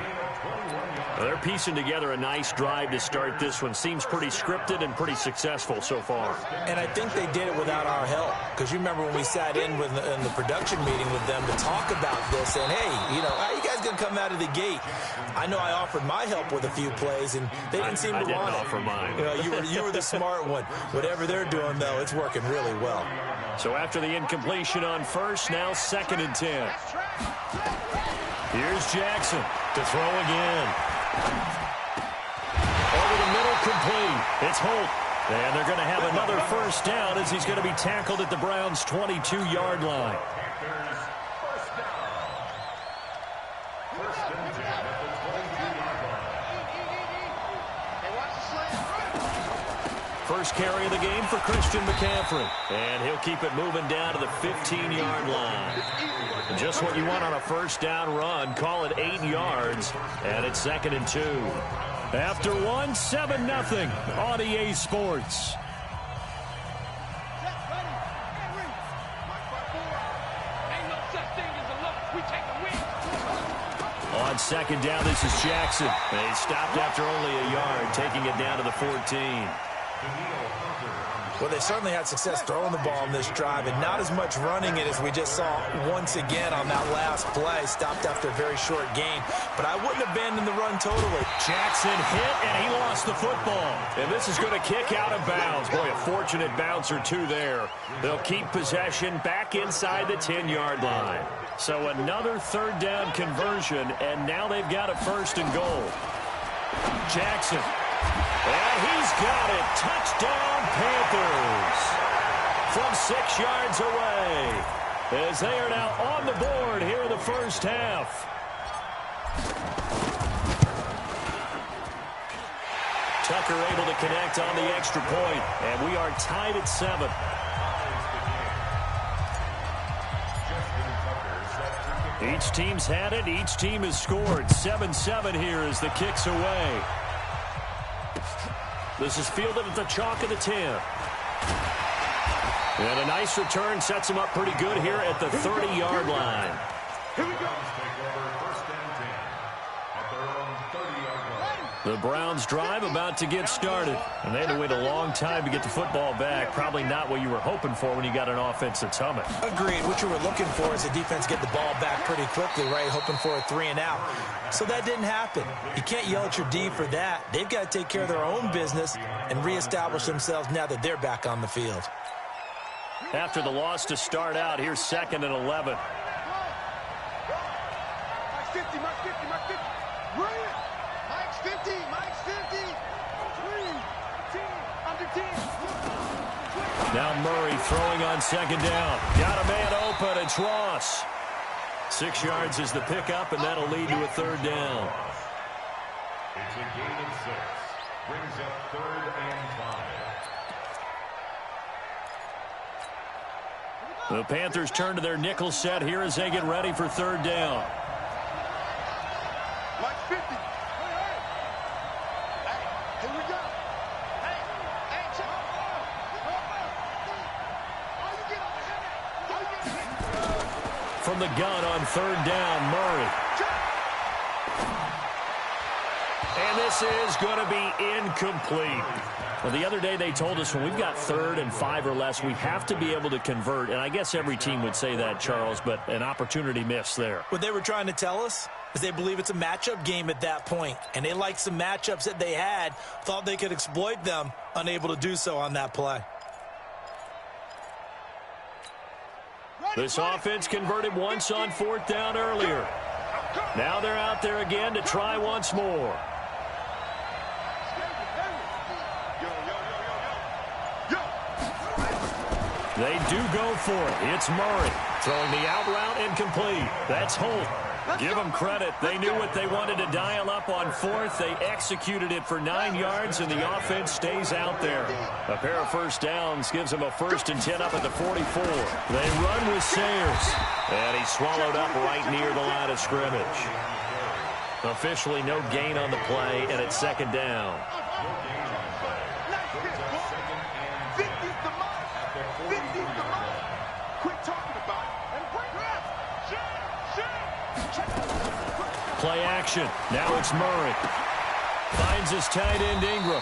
Well, they're piecing together a nice drive to start this one. Seems pretty scripted and pretty successful so far. And I think they did it without our help. Because you remember when we sat in the production meeting with them to talk about this. And, hey, you know, how are you guys going to come out of the gate? I know I offered my help with a few plays, and they didn't seem to want it. I didn't offer mine. You know, you were the smart one. Whatever they're doing, though, it's working really well. So after the incompletion on 1st, now 2nd and 10. Here's Jackson to throw again. Over the middle, complete. It's Holt. And they're going to have another 1st down as he's going to be tackled at the Browns' 22-yard line. First carry of the game for Christian McCaffrey. And he'll keep it moving down to the 15-yard line. Just what you want on a 1st down run. Call it 8 yards. And it's 2nd and 2. After 7-0 on EA Sports. On 2nd down, this is Jackson. And he stopped after only a yard, taking it down to the 14. Well, they certainly had success throwing the ball in this drive, and not as much running it as we just saw once again on that last play. Stopped after a very short gain, but I wouldn't abandon the run totally. Jackson hit, and he lost the football. And this is going to kick out of bounds. Boy, a fortunate bounce or 2 there. They'll keep possession back inside the 10-yard line. So another 3rd down conversion, and now they've got a 1st and goal. Jackson. And he's got it. Touchdown, Panthers. From 6 yards away. As they are now on the board here in the 1st half. Tucker able to connect on the extra point, and we are tied at 7. Each team's had it. Each team has scored. 7-7 here as the kick's away. This is fielded at the chalk of the 10. And a nice return sets him up pretty good here at the 30-yard line. Here we go. Take over first and 10 at their own 30-yard line. The Browns drive about to get started. And they had to wait a long time to get the football back. Probably not what you were hoping for when you got an offense that's humming. Agreed. What you were looking for is the defense get the ball back pretty quickly, right? Hoping for a 3-and-out. So that didn't happen. You can't yell at your D for that. They've got to take care of their own business and reestablish themselves now that they're back on the field. After the loss to start out, here's 2nd and 11. Mike's 50, Mike's 50, Mike's 50. Bring it. Mike's 50, Mike's 50. 10, under 10. Now Murray throwing on 2nd down. Got a man open. It's Ross. 6 yards is the pickup, and that'll lead to a 3rd down. It's a gain of 6. Brings up 3rd and 5. The Panthers turn to their nickel set here as they get ready for 3rd down. Mike's 50. Hey, here we go. Hey, check. From the gun on 3rd down, Murray. And this is going to be incomplete. Well, the other day they told us when we've got 3rd and 5 or less, we have to be able to convert. And I guess every team would say that, Charles, but an opportunity missed there. What they were trying to tell us is they believe it's a matchup game at that point. And they liked some matchups that they had, thought they could exploit them, unable to do so on that play. This offense converted once on 4th down earlier. Now they're out there again to try once more. They do go for it. It's Murray throwing the out route incomplete. That's Holt. Give them credit. They knew what they wanted to dial up on 4th. They executed it for 9 yards, and the offense stays out there. A pair of 1st downs gives them a 1st and 10 up at the 44. They run with Sayers, and he's swallowed up right near the line of scrimmage. Officially no gain on the play, and it's 2nd down. Play action. Now it's Murray. Finds his tight end Ingram.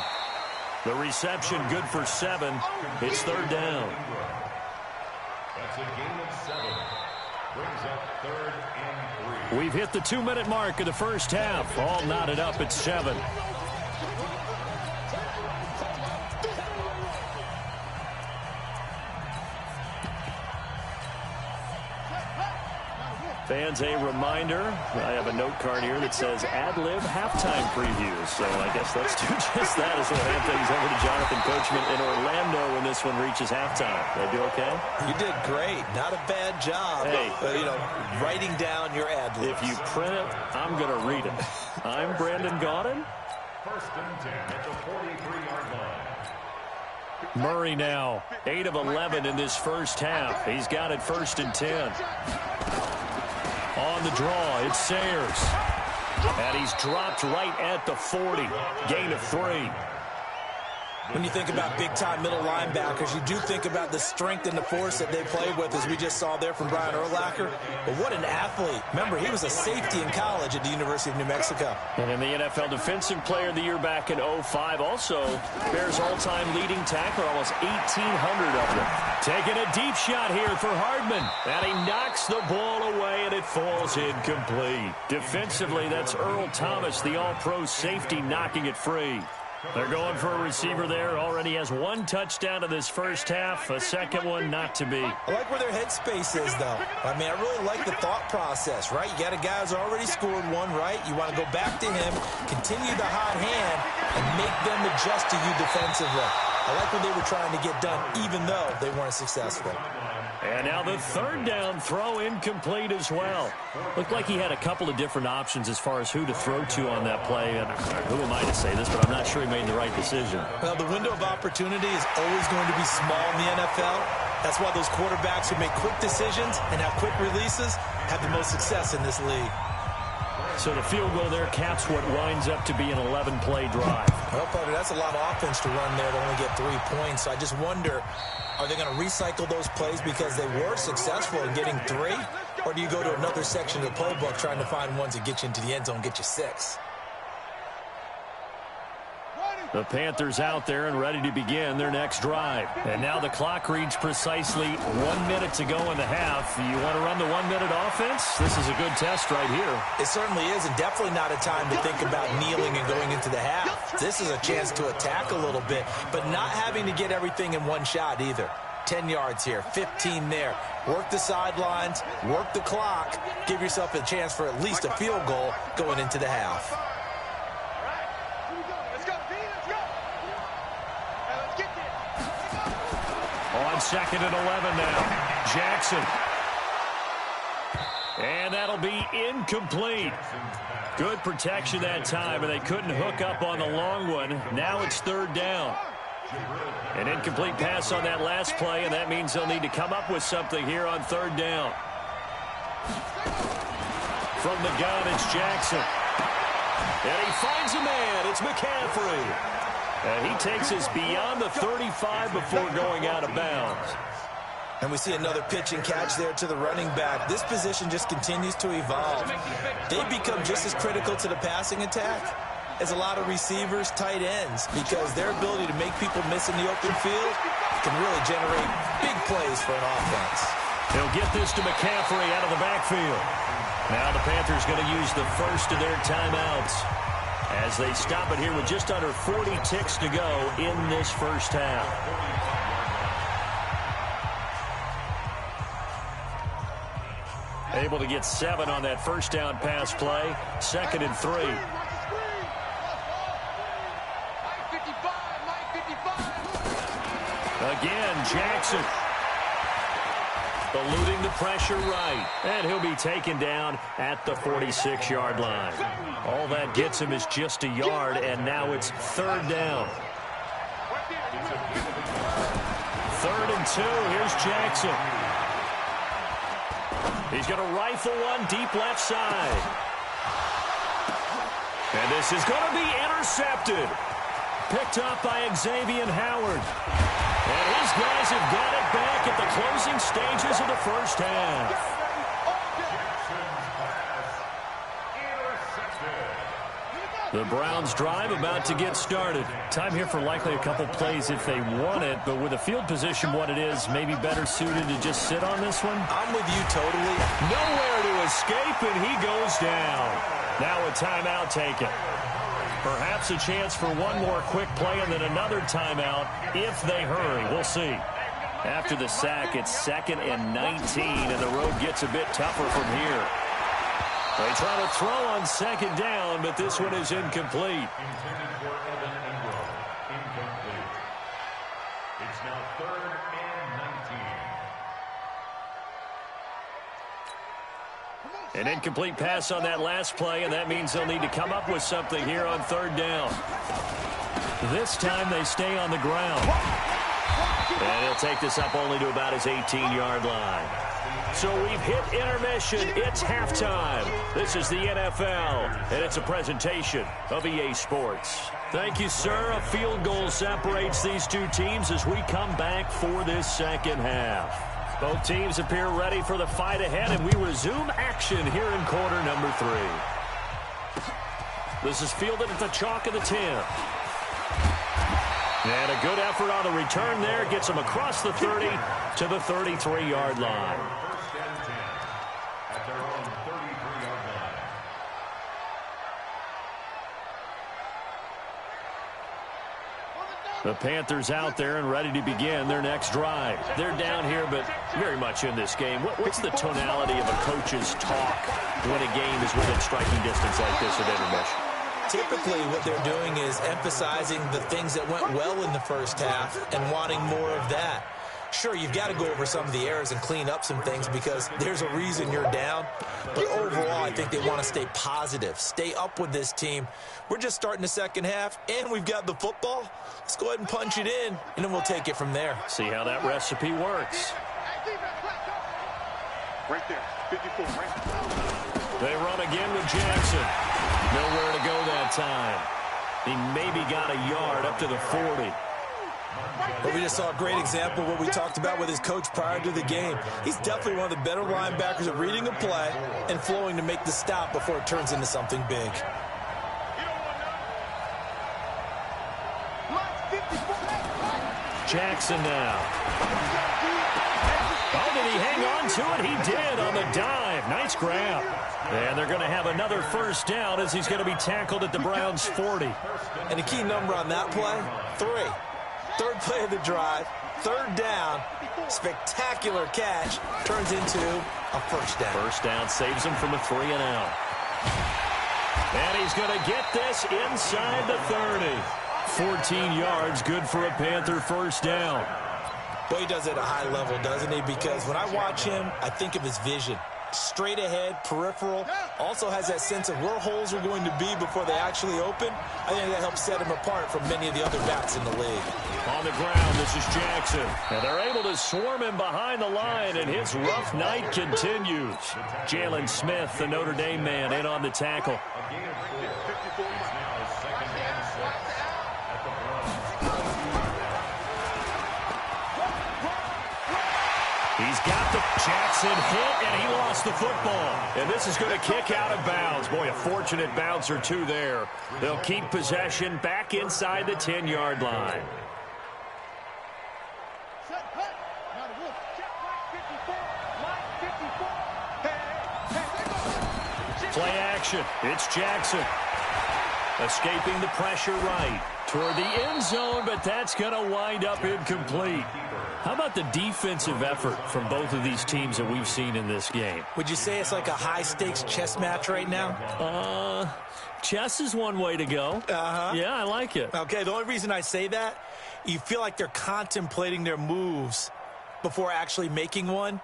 The reception good for 7. It's 3rd down. That's a gain of 7. Brings up 3rd and 3. We've hit the 2-minute mark of the first half. All knotted up at 7. Fans, a reminder, I have a note card here that says ad-lib halftime previews. So I guess let's do just that as we'll hand things over to Jonathan Coachman in Orlando when this one reaches halftime. Did I do okay? You did great. Not a bad job. Hey. Writing down your ad-libs. If you print it, I'm going to read it. I'm Brandon Gaudin. 1st and 10 at the 43-yard line. Murray now, 8 of 11 in this first half. He's got it 1st and 10. On the draw, it's Sayers. And he's dropped right at the 40. Gain of 3. When you think about big-time middle linebackers, you do think about the strength and the force that they play with, as we just saw there from Brian Urlacher. But what an athlete. Remember, he was a safety in college at the University of New Mexico. And in the NFL Defensive Player of the Year back in 05, also Bears all-time leading tackler, almost 1,800 of them. Taking a deep shot here for Hardman. And he knocks the ball away, and it falls incomplete. Defensively, that's Earl Thomas, the all-pro safety, knocking it free. They're going for a receiver there. Already has 1 touchdown in this first half. A second one not to be. I like where their headspace is, though. I mean, I really like the thought process, right? You got a guy who's already scored 1, right? You want to go back to him, continue the hot hand, and make them adjust to you defensively. I like what they were trying to get done, even though they weren't successful. And now the third down throw incomplete as well. Looked like he had a couple of different options as far as who to throw to on that play. And who am I to say this, but I'm not sure he made the right decision. Well, the window of opportunity is always going to be small in the NFL. That's why those quarterbacks who make quick decisions and have quick releases have the most success in this league. So the field goal there caps what winds up to be an 11-play drive. Well, Parker, that's a lot of offense to run there to only get 3 points. So I just wonder, are they going to recycle those plays because they were successful in getting 3? Or do you go to another section of the playbook trying to find ones that get you into the end zone, get you 6? The Panthers out there and ready to begin their next drive. And now the clock reads precisely 1 minute to go in the half. You want to run the 1-minute offense? This is a good test right here. It certainly is, and definitely not a time to think about kneeling and going into the half. This is a chance to attack a little bit, but not having to get everything in one shot either. 10 yards here, 15 there. Work the sidelines, work the clock, give yourself a chance for at least a field goal going into the half. On 2nd and 11 now. Jackson. And that'll be incomplete. Good protection that time, and they couldn't hook up on the long one. Now it's 3rd down. An incomplete pass on that last play, and that means they'll need to come up with something here on 3rd down. From the gun, it's Jackson. And he finds a man. It's McCaffrey. And he takes us beyond the 35 before going out of bounds. And we see another pitch and catch there to the running back. This position just continues to evolve. They become just as critical to the passing attack as a lot of receivers, tight ends, because their ability to make people miss in the open field can really generate big plays for an offense. They'll get this to McCaffrey out of the backfield. Now the Panthers going to use the first of their timeouts as they stop it here with just under 40 ticks to go in this first half. Able to get 7 on that first down pass play. 2nd and 3. Again, Jackson. Eluding the pressure right. And he'll be taken down at the 46-yard line. All that gets him is just a yard, and now it's 3rd down. 3rd and 2. Here's Jackson. He's going to rifle one deep left side. And this is going to be intercepted. Picked up by Xavier Howard. And his guys have got it back at the closing stages of the first half. The Browns drive about to get started. Time here for likely a couple plays if they want it, but with the field position what it is, maybe better suited to just sit on this one. I'm with you totally. Nowhere to escape, and he goes down. Now a timeout taken. Perhaps a chance for one more quick play and then another timeout if they hurry. We'll see. After the sack, it's 2nd and 19, and the road gets a bit tougher from here. They try to throw on 2nd down, but this one is incomplete. Intended for Evan Ingram. Incomplete. It's now 3rd and 19. An incomplete pass on that last play, and that means they'll need to come up with something here on 3rd down. This time they stay on the ground. And he'll take this up only to about his 18-yard line. So we've hit intermission. It's halftime. This is the NFL, and it's a presentation of EA Sports. Thank you, sir. A field goal separates these two teams as we come back for this second half. Both teams appear ready for the fight ahead, and we resume action here in quarter number 3. This is fielded at the chalk of the 10. And a good effort on the return there. Gets him across the 30 to the 33-yard line. First and 10 at their own 33-yard line. The Panthers out there and ready to begin their next drive. They're down here, but very much in this game. What's the tonality of a coach's talk when a game is within striking distance like this at intermission? Typically, what they're doing is emphasizing the things that went well in the first half and wanting more of that. Sure, you've got to go over some of the errors and clean up some things because there's a reason you're down. But overall, I think they want to stay positive, stay up with this team. We're just starting the second half, and we've got the football. Let's go ahead and punch it in, and then we'll take it from there. See how that recipe works. Right there, 54, right. They run again with Jackson. Nowhere to go that time. He maybe got a yard up to the 40. But we just saw a great example of what we talked about with his coach prior to the game. He's definitely one of the better linebackers at reading a play and flowing to make the stop before it turns into something big. Jackson now. Oh, did he hang on to it? He did on the dive. Nice grab. And they're going to have another first down as he's going to be tackled at the Browns' 40. And the key number on that play, 3. Third play of the drive, third down, spectacular catch, turns into a first down. First down saves him from a 3-and-out. And he's going to get this inside the 30. 14 yards, good for a Panther first down. Boy, he does it at a high level, doesn't he? Because when I watch him, I think of his vision. Straight ahead, peripheral, also has that sense of where holes are going to be before they actually open. I think that helps set him apart from many of the other backs in the league. On the ground, this is Jackson. And they're able to swarm him behind the line, and his rough night continues. Jalen Smith, the Notre Dame man, in on the tackle. He's got the Jackson hit, and he lost the football. And this is going to kick out of bounds. Boy, a fortunate bounce or two there. They'll keep possession back inside the 10-yard line. Play action. It's Jackson. Escaping the pressure right toward the end zone, but that's going to wind up incomplete. How about the defensive effort from both of these teams that we've seen in this game? Would you say it's like a high-stakes chess match right now? Chess is one way to go. Yeah, I like it. Okay, the only reason I say that, you feel like they're contemplating their moves before actually making one,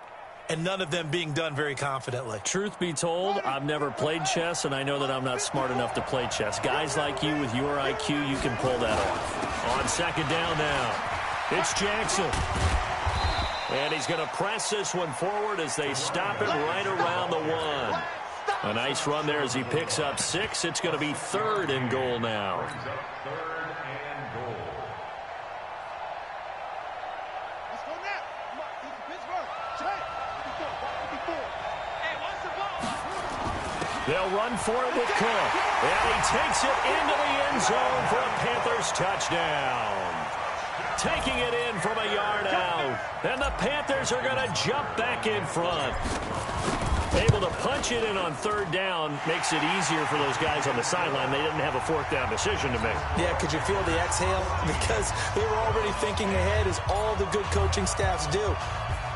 and none of them being done very confidently. Truth be told, I've never played chess, and I know that I'm not smart enough to play chess. Guys like you with your IQ, you can pull that off. On second down now, it's Jackson. And he's going to press this one forward as they stop it right around the 1. A nice run there as he picks up 6. It's going to be 3rd and goal now. They'll run for it with Cook. And he takes it into the end zone for a Panthers touchdown. Taking it in from a yard out. And the Panthers are going to jump back in front. Able to punch it in on 3rd down makes it easier for those guys on the sideline. They didn't have a 4th down decision to make. Yeah, could you feel the exhale? Because they were already thinking ahead, as all the good coaching staffs do.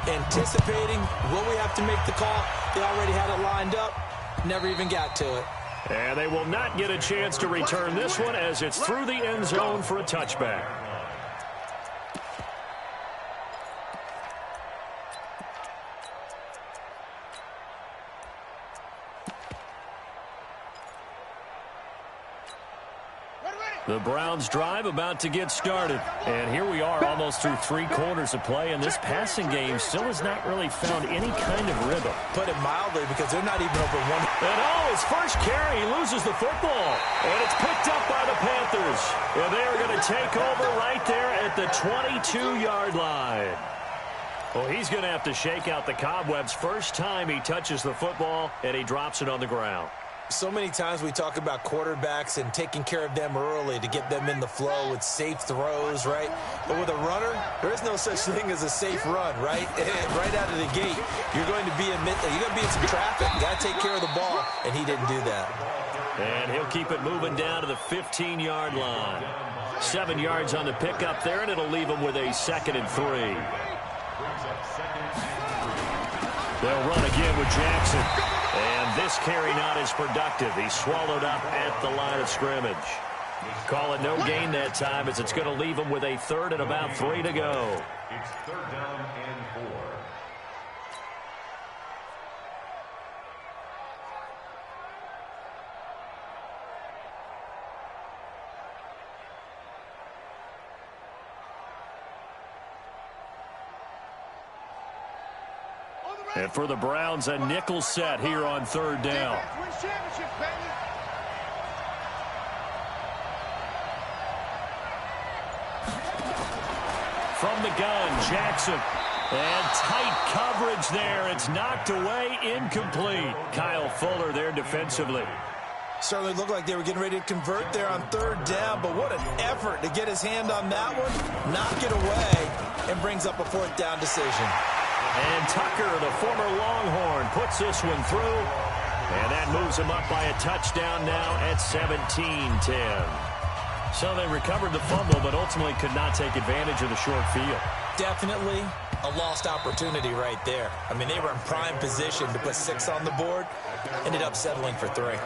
Anticipating, will we have to make the call? They already had it lined up. Never even got to it. And they will not get a chance to return this one as it's through the end zone for a touchback. The Browns drive about to get started. And here we are almost through 3 quarters of play, and this passing game still has not really found any kind of rhythm. Put it mildly, because they're not even over 1. And his first carry, he loses the football. And it's picked up by the Panthers. And they are going to take over right there at the 22-yard line. Well, he's going to have to shake out the cobwebs first time he touches the football, and he drops it on the ground. So many times we talk about quarterbacks and taking care of them early to get them in the flow with safe throws, right? But with a runner, there is no such thing as a safe run, right? Right out of the gate, you're going to be in some traffic. You got to take care of the ball, and he didn't do that. And he'll keep it moving down to the 15-yard line. 7 yards on the pickup there, and it'll leave him with a 2nd and 3. They'll run again with Jackson. And this carry not as productive. He's swallowed up at the line of scrimmage. Call it no gain that time as it's going to leave them with a third and about 3 to go. It's third down and 4. And for the Browns, a nickel set here on third down. From the gun, Jackson. And tight coverage there. It's knocked away, incomplete. Kyle Fuller there defensively. Certainly looked like they were getting ready to convert there on third down, but what an effort to get his hand on that one, knock it away, and brings up a fourth down decision. And Tucker, the former Longhorn, puts this one through. And that moves him up by a touchdown now at 17-10. So they recovered the fumble, but ultimately could not take advantage of the short field. Definitely a lost opportunity right there. I mean, they were in prime position to put 6 on the board. Ended up settling for 3.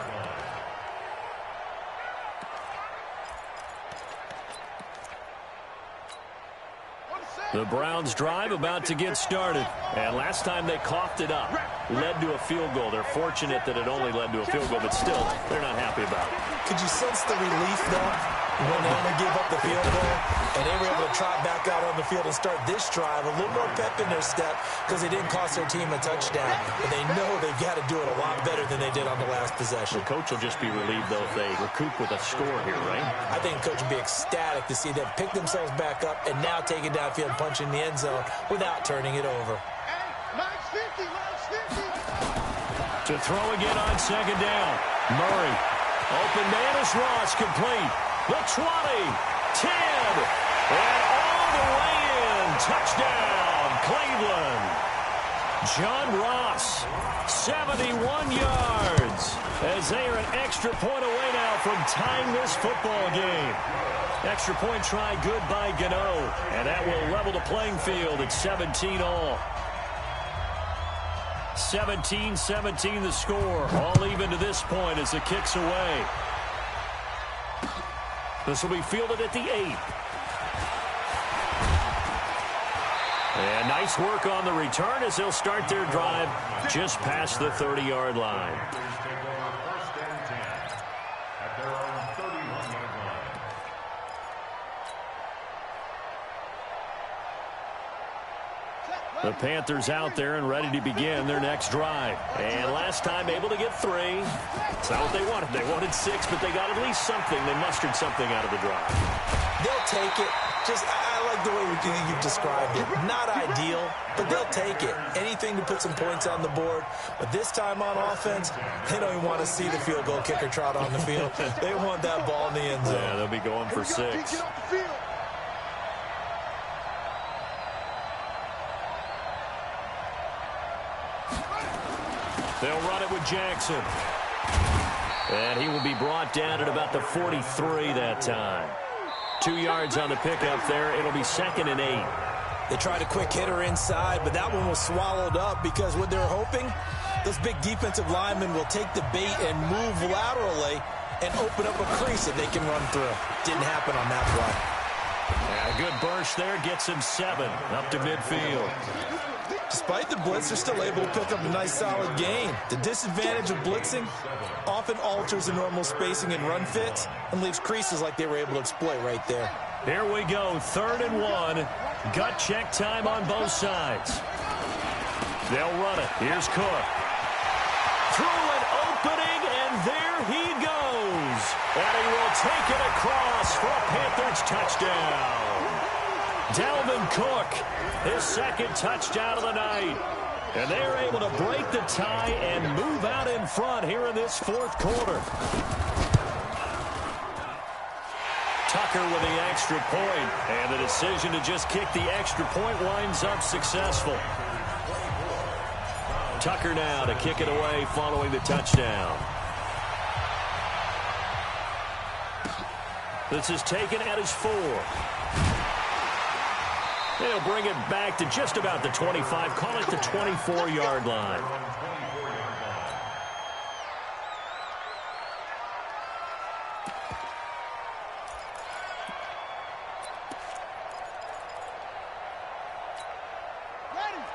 The Browns drive about to get started. And last time they coughed it up, led to a field goal. They're fortunate that it only led to a field goal, but still, they're not happy about it. Could you sense the relief, though, when they only gave up the field goal? And they were able to trot back out on the field and start this drive. A little more pep in their step because they didn't cost their team a touchdown. But they know they've got to do it a lot better than they did on the last possession. The coach will just be relieved, though, if they recoup with a score here, right? I think the coach will be ecstatic to see them pick themselves back up and now take it downfield, punch in the end zone without turning it over. To throw again on second down. Murray. Open man is Ross, complete. The 20, 10, and all the way in. Touchdown, Cleveland. John Ross, 71 yards, as they are an extra point away now from tying this football game. Extra point try good by Gano, and that will level the playing field at 17 all. 17-17 the score. All even to this point as the kick's away. This will be fielded at the 8. And nice work on the return as they'll start their drive just past the 30-yard line. The Panthers out there and ready to begin their next drive. And last time able to get 3. It's not what they wanted. They wanted 6, but they got at least something. They mustered something out of the drive. They'll take it. I like the way you've described it. Not ideal, but they'll take it. Anything to put some points on the board. But this time on offense, they don't even want to see the field goal kicker trot on the field. They want that ball in the end zone. Yeah, they'll be going for 6. They'll run it with Jackson. And he will be brought down at about the 43 that time. 2 yards on the pickup there. It'll be 2nd and 8. They tried a quick hitter inside, but that one was swallowed up because what they're hoping, those big defensive linemen will take the bait and move laterally and open up a crease that they can run through. Didn't happen on that play. Yeah, a good burst there gets him 7 up to midfield. Despite the blitz, they're still able to pick up a nice solid gain. The disadvantage of blitzing often alters the normal spacing and run fits and leaves creases like they were able to exploit right there. Here we go, 3rd and 1. Gut check time on both sides. They'll run it. Here's Cook. Through an opening, and there he goes. And he will take it across for a Panthers touchdown. Dalvin Cook, his 2nd touchdown of the night. And they're able to break the tie and move out in front here in this 4th quarter. Tucker with the extra point, and the decision to just kick the extra point winds up successful. Tucker now to kick it away following the touchdown. This is taken at his 4. They'll bring it back to just about the 25. Call it the 24-yard line.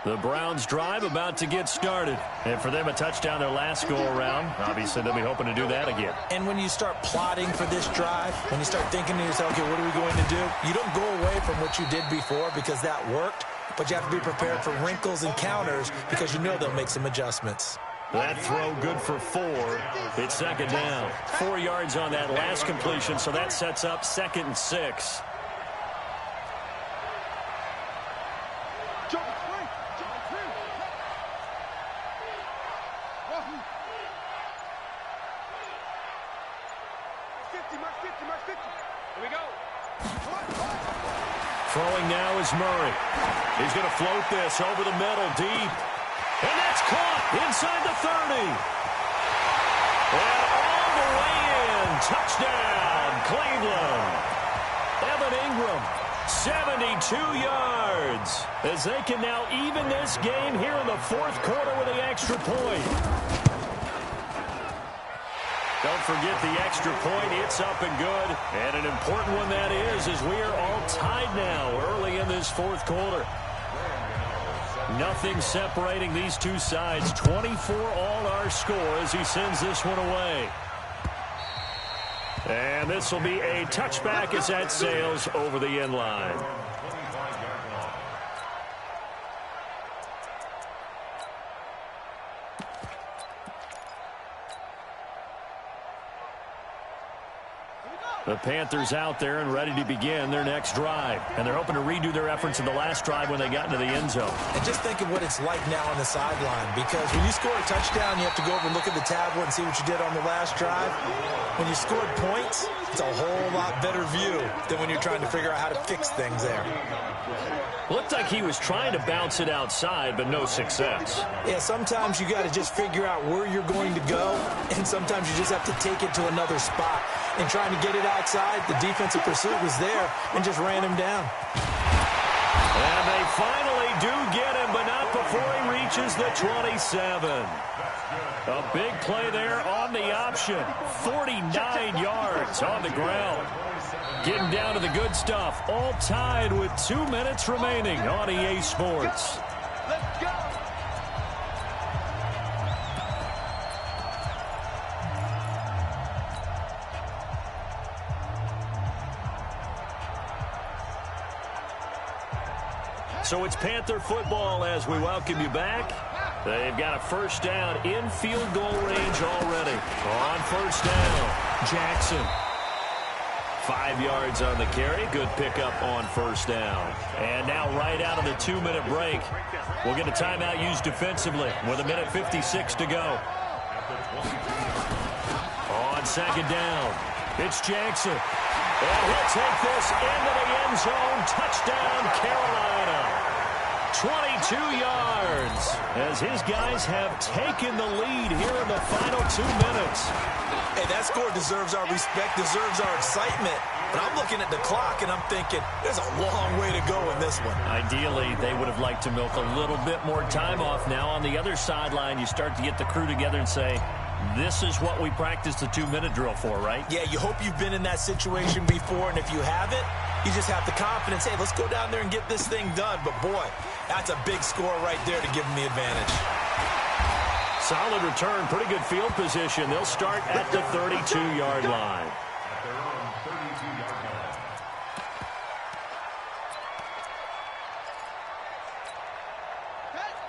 The Browns drive about to get started. And for them, a touchdown their last go-around. Obviously, they'll be hoping to do that again. And when you start plotting for this drive, when you start thinking to yourself, okay, what are we going to do? You don't go away from what you did before because that worked, but you have to be prepared for wrinkles and counters because you know they'll make some adjustments. That throw good for 4. It's second down. 4 yards on that last completion, so that sets up 2nd and 6. Throwing now is Murray. He's going to float this over the middle deep. And that's caught inside the 30. And all the way in. Touchdown, Cleveland. Evan Ingram, 72 yards. As they can now even this game here in the 4th quarter with the extra point. Don't forget the extra point. It's up and good. And an important one that is, as we are all tied now early in this 4th quarter. Nothing separating these two sides. 24 all our score as he sends this one away. And this will be a touchback as that sails over the end line. The Panthers out there and ready to begin their next drive. And they're hoping to redo their efforts in the last drive when they got into the end zone. And just think of what it's like now on the sideline. Because when you score a touchdown, you have to go over and look at the tablet and see what you did on the last drive. When you scored points, it's a whole lot better view than when you're trying to figure out how to fix things there. Looked like he was trying to bounce it outside, but no success. Yeah, sometimes you got to just figure out where you're going to go, and sometimes you just have to take it to another spot. And trying to get it outside, the defensive pursuit was there and just ran him down. And they finally do get him, but not before he reaches the 27. A big play there on the option. 49 yards on the ground. Getting down to the good stuff. All tied with 2 minutes remaining on EA Sports. Let's go. So it's Panther football as we welcome you back. They've got a first down in field goal range already. On first down, Jackson. 5 yards on the carry. Good pickup on first down. And now right out of the 2-minute break, we'll get a timeout used defensively with 1:56 to go. On second down, it's Jackson. And he'll take this into the end zone. Touchdown, Carolina. 22 yards as his guys have taken the lead here in the final 2 minutes. Hey, that score deserves our respect, deserves our excitement. But I'm looking at the clock, and I'm thinking there's a long way to go in this one. Ideally, they would have liked to milk a little bit more time off. Now, on the other sideline, you start to get the crew together and say, this is what we practiced the 2-minute drill for, right? Yeah, you hope you've been in that situation before, and if you haven't, you just have the confidence, hey, let's go down there and get this thing done. But, boy, that's a big score right there to give them the advantage. Solid return, pretty good field position. They'll start at the 32-yard line.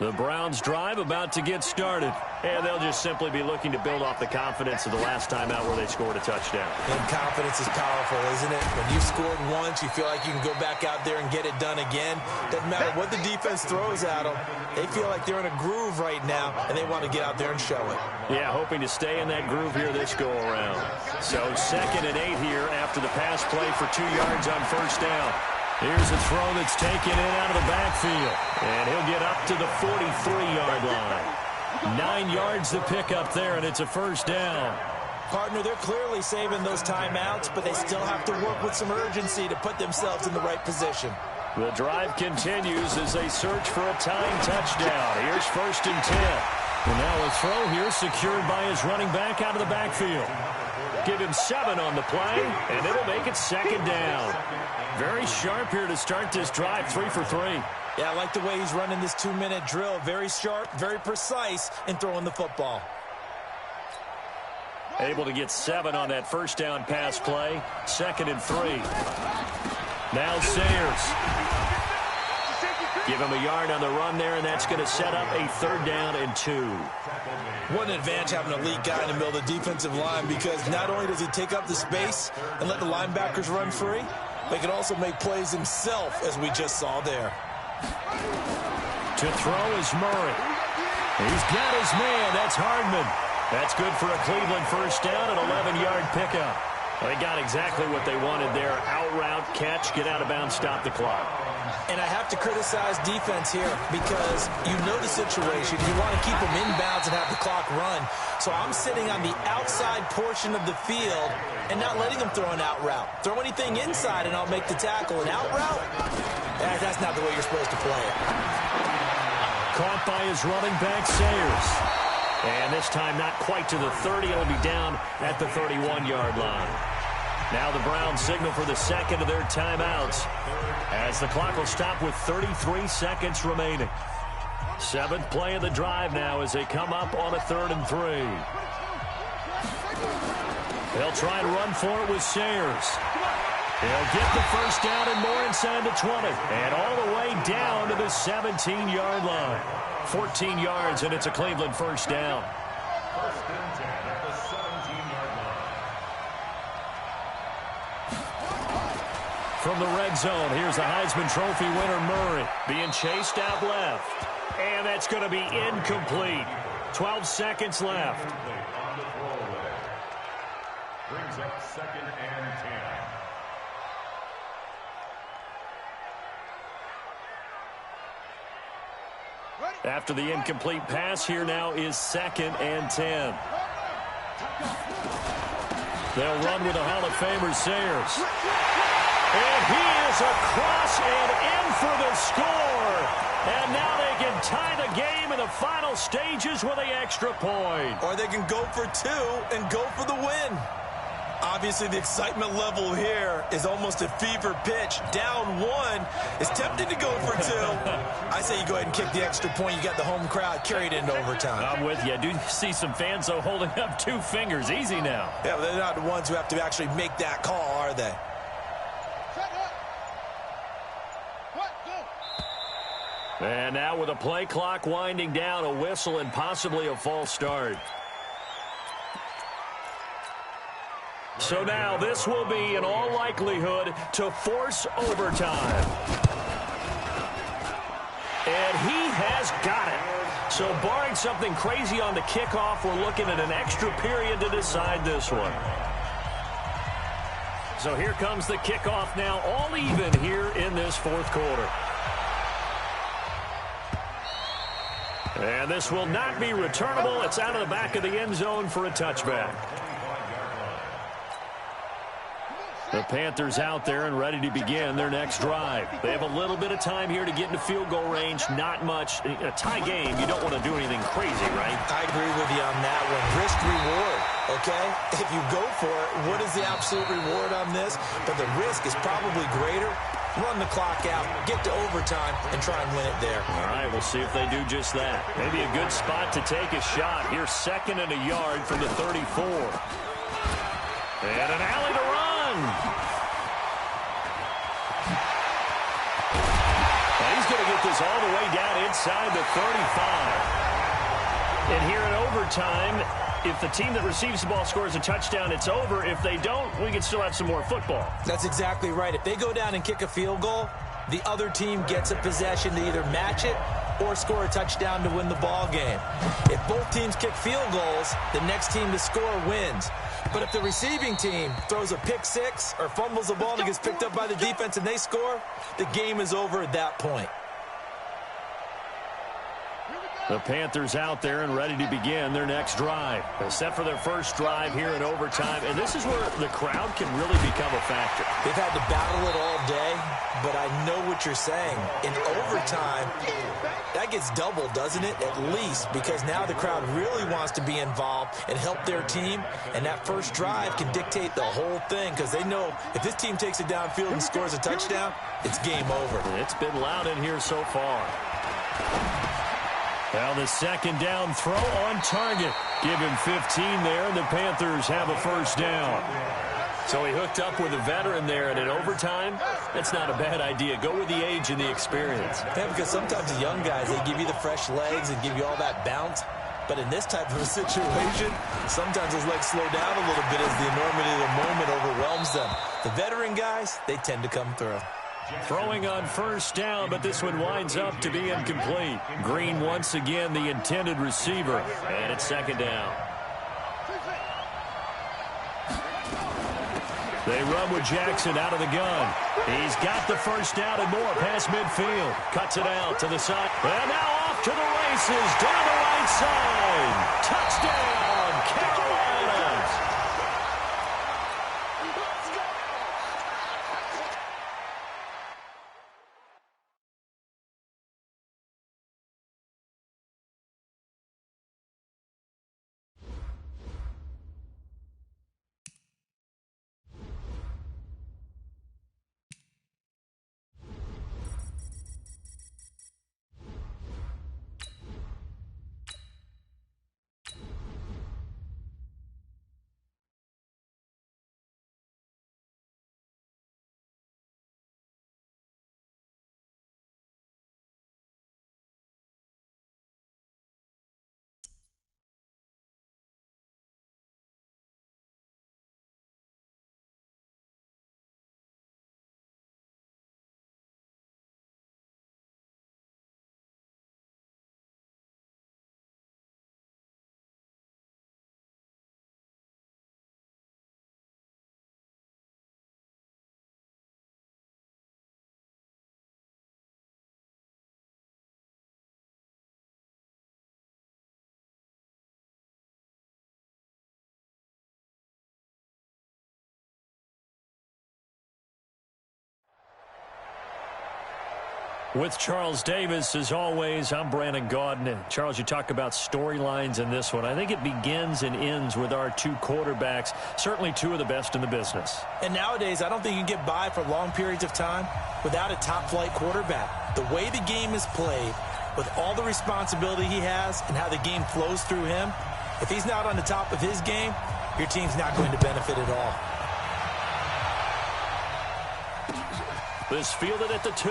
The Browns drive about to get started. And they'll just simply be looking to build off the confidence of the last time out where they scored a touchdown. And confidence is powerful, isn't it? When you scored once, you feel like you can go back out there and get it done again. Doesn't matter what the defense throws at them. They feel like they're in a groove right now, and they want to get out there and show it. Yeah, hoping to stay in that groove here this go-around. So 2nd and 8 here after the pass play for 2 yards on first down. Here's a throw that's taken in out of the backfield. And he'll get up to the 43-yard line. 9 yards to pick up there, and it's a first down. Partner, they're clearly saving those timeouts, but they still have to work with some urgency to put themselves in the right position. The drive continues as they search for a tying touchdown. Here's 1st and 10. And now a throw here secured by his running back out of the backfield. Give him 7 on the play, and it'll make it 2nd down. Very sharp here to start this drive, 3 for 3. Yeah, I like the way he's running this 2-minute drill. Very sharp, very precise in throwing the football. Able to get 7 on that first down pass play. 2nd and 3. Now Sayers. Give him a yard on the run there, and that's going to set up a 3rd down and 2. What an advantage having an elite guy in the middle of the defensive line, because not only does he take up the space and let the linebackers run free, but he can also make plays himself, as we just saw there. To throw is Murray. He's got his man. That's Hardman. That's good for a Cleveland first down, an 11-yard pickup. They got exactly what they wanted there. Out route, catch, get out of bounds, stop the clock. And I have to criticize defense here because you know the situation. You want to keep them inbounds and have the clock run. So I'm sitting on the outside portion of the field and not letting them throw an out route. Throw anything inside and I'll make the tackle. An out route? That's not the way you're supposed to play it. Caught by his running back, Sayers. And this time not quite to the 30. It'll be down at the 31-yard line. Now the Browns signal for the second of their timeouts as the clock will stop with 33 seconds remaining. 7th play of the drive now as they come up on a 3rd and 3. They'll try and run for it with Sayers. He'll get the first down and more inside the 20. And all the way down to the 17-yard line. 14 yards, and it's a Cleveland first down. 1st and 10 at the 17-yard line. From the red zone, here's the Heisman Trophy winner, Murray, being chased out left. And that's going to be incomplete. 12 seconds left. On the throwaway. Brings up 2nd and 10. After the incomplete pass, here now is 2nd and 10. They'll run with the Hall of Famer, Sayers. And he is across and in for the score. And now they can tie the game in the final stages with the extra point. Or they can go for 2 and go for the win. Obviously, the excitement level here is almost a fever pitch. Down 1. It's tempting to go for 2. I say you go ahead and kick the extra point. You got the home crowd, carry it into overtime. I'm with you. I do see some fans, though, holding up 2 fingers. Easy now. Yeah, but they're not the ones who have to actually make that call, are they? And now with a play clock winding down, a whistle and possibly a false start. So now this will be, in all likelihood, to force overtime. And he has got it. So barring something crazy on the kickoff, we're looking at an extra period to decide this one. So here comes the kickoff now, all even here in this 4th quarter. And this will not be returnable. It's out of the back of the end zone for a touchback. The Panthers out there and ready to begin their next drive. They have a little bit of time here to get into field goal range. Not much. In a tie game, you don't want to do anything crazy, right? I agree with you on that one. Risk-reward, okay? If you go for it, what is the absolute reward on this? But the risk is probably greater. Run the clock out, get to overtime, and try and win it there. All right, we'll see if they do just that. Maybe a good spot to take a shot. Here's 2nd and a yard from the 34. And an alley to run. Now he's going to get this all the way down inside the 35. And here in overtime, if the team that receives the ball scores a touchdown, it's over. If they don't, we can still have some more football. That's exactly right. If they go down and kick a field goal, the other team gets a possession to either match it or score a touchdown to win the ball game. If both teams kick field goals, the next team to score wins. But if the receiving team throws a pick 6 or fumbles the ball and gets picked up by the defense and they score, the game is over at that point. The Panthers out there and ready to begin their next drive. They're set for their first drive here in overtime, and this is where the crowd can really become a factor. They've had to battle it all day, but I know what you're saying. In overtime, that gets doubled, doesn't it? At least, because now the crowd really wants to be involved and help their team, and that first drive can dictate the whole thing because they know if this team takes it downfield and scores a touchdown, it's game over. It's been loud in here so far. Well, the second down throw on target. Give him 15 there, and the Panthers have a first down. So he hooked up with a veteran there, and in overtime, that's not a bad idea. Go with the age and the experience. Yeah, because sometimes the young guys, they give you the fresh legs and give you all that bounce. But in this type of a situation, sometimes those legs slow down a little bit as the enormity of the moment overwhelms them. The veteran guys, they tend to come through. Throwing on first down, but this one winds up to be incomplete. Green once again the intended receiver, and it's second down. They run with Jackson out of the gun. He's got the first down and more past midfield. Cuts it out to the side. And now off to the races down the right side. Touchdown, Carolina. With Charles Davis, as always, I'm Brandon Gaudin. Charles, you talk about storylines in this one. I think it begins and ends with our two quarterbacks, certainly two of the best in the business. And nowadays, I don't think you can get by for long periods of time without a top-flight quarterback. The way the game is played, with all the responsibility he has and how the game flows through him, if he's not on the top of his game, your team's not going to benefit at all. This fielded at the 2.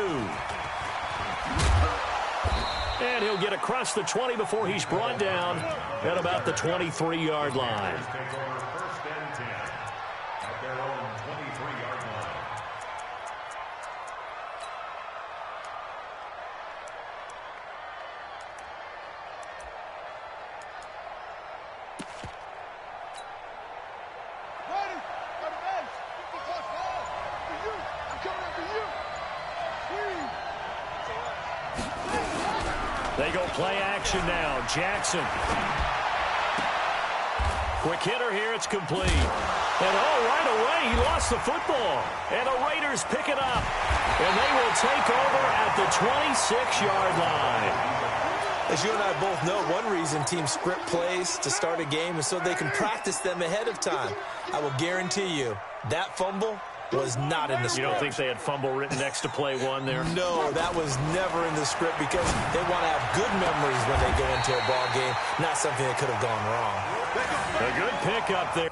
And he'll get across the 20 before he's brought down at about the 23-yard line. First and 10 at their own 23-yard line. Ready? Got an edge. It's a tough ball. For you. I'm coming up for you. They go play action now. Jackson. Quick hitter here. It's complete. And right away, he lost the football. And the Raiders pick it up. And they will take over at the 26-yard line. As you and I both know, one reason teams script plays to start a game is so they can practice them ahead of time. I will guarantee you that fumble was not in the script. You don't think they had fumble written next to play one there? No, that was never in the script because they want to have good memories when they go into a ball game, not something that could have gone wrong. A good pickup there.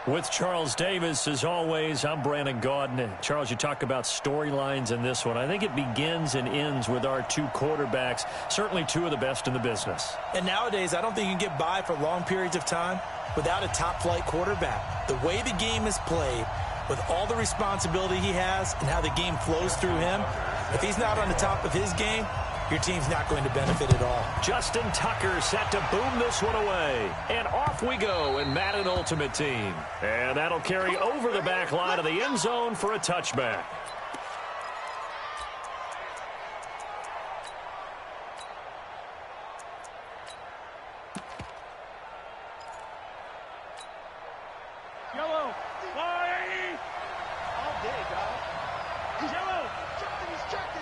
With Charles Davis, as always, I'm Brandon Gaudin. Charles, you talk about storylines in this one. I think it begins and ends with our two quarterbacks, certainly two of the best in the business. And nowadays, I don't think you can get by for long periods of time without a top-flight quarterback. The way the game is played, with all the responsibility he has and how the game flows through him, if he's not on the top of his game, your team's not going to benefit at all. Justin Tucker set to boom this one away. And off we go in Madden Ultimate Team. And that'll carry over the back line of the end zone for a touchback. Yellow. Fly. All day, guys. Yellow. He's checking.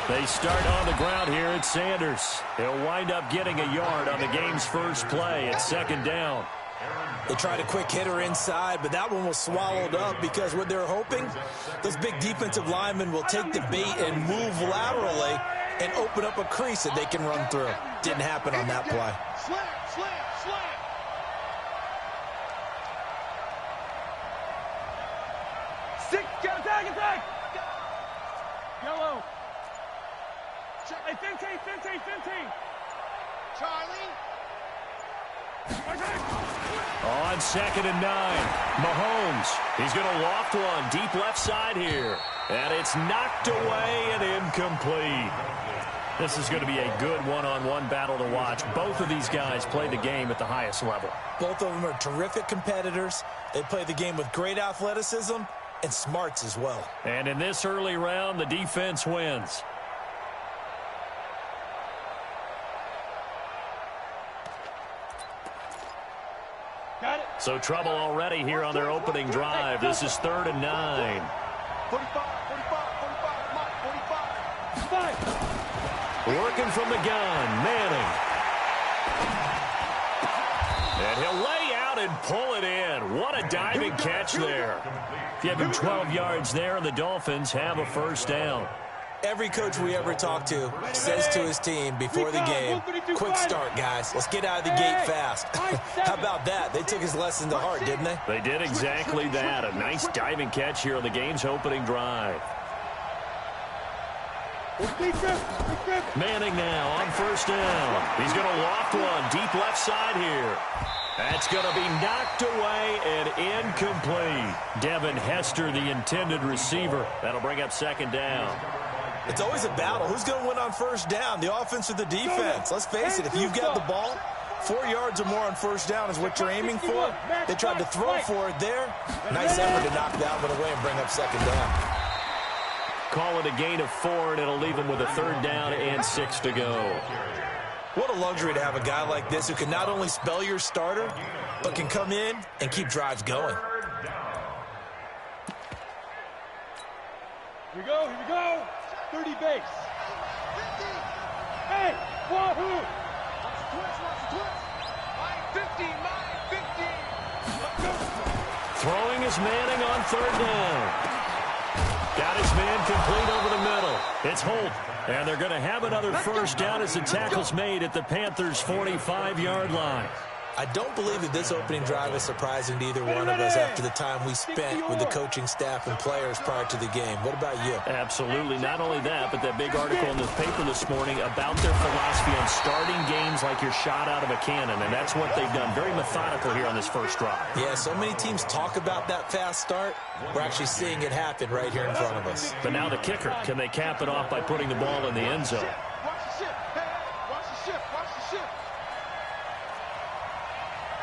They start on the ground here at Sanders. He'll wind up getting a yard on the game's first play at second down. They tried a quick hitter inside, but that one was swallowed up because what they're hoping, those big defensive linemen will take the bait and move laterally and open up a crease that they can run through. Didn't happen on that play. Slam, slam, slam. Six, get attack. Yellow. Hey, 15. Charlie. On 2nd and 9, Mahomes. He's going to loft one deep left side here. And it's knocked away and incomplete. This is going to be a good one-on-one battle to watch. Both of these guys play the game at the highest level. Both of them are terrific competitors. They play the game with great athleticism and smarts as well. And in this early round, the defense wins. Got it. So trouble already here on their opening drive. This is 3rd and 9. 45. Working from the gun, Manning. And he'll lay out and pull it in. What a diving catch there. If you have him 12 yards there, and the Dolphins have a first down. Every coach we ever talk to says to his team before the game, quick start, guys. Let's get out of the gate fast. How about that? They took his lesson to heart, didn't they? They did exactly that. A nice diving catch here on the game's opening drive. Manning now on first down. He's going to loft one deep left side here. That's going to be knocked away and incomplete. Devin Hester, the intended receiver. That'll bring up 2nd down. It's always a battle. Who's going to win on first down, the offense or the defense? Let's face it, if you've got the ball, 4 yards or more on first down is what you're aiming for. They tried to throw for it there. Nice effort to knock that one away and bring up 2nd down. Call it a gain of 4, and it'll leave them with a 3rd down and 6 to go. What a luxury to have a guy like this who can not only spell your starter, but can come in and keep drives going. Here we go. 30 base. Hey, wahoo! Watch the twist. Mine 50. Throwing is Manning on 3rd down. Got his man complete over the middle. It's Holt. And they're going to have another first down as the tackle's made at the Panthers' 45-yard line. I don't believe that this opening drive is surprising to either one of us after the time we spent with the coaching staff and players prior to the game. What about you? Absolutely. Not only that, but that big article in the paper this morning about their philosophy on starting games like you're shot out of a cannon, and that's what they've done. Very methodical here on this first drive. Yeah, so many teams talk about that fast start. We're actually seeing it happen right here in front of us. But now the kicker. Can they cap it off by putting the ball in the end zone? Watch the shift.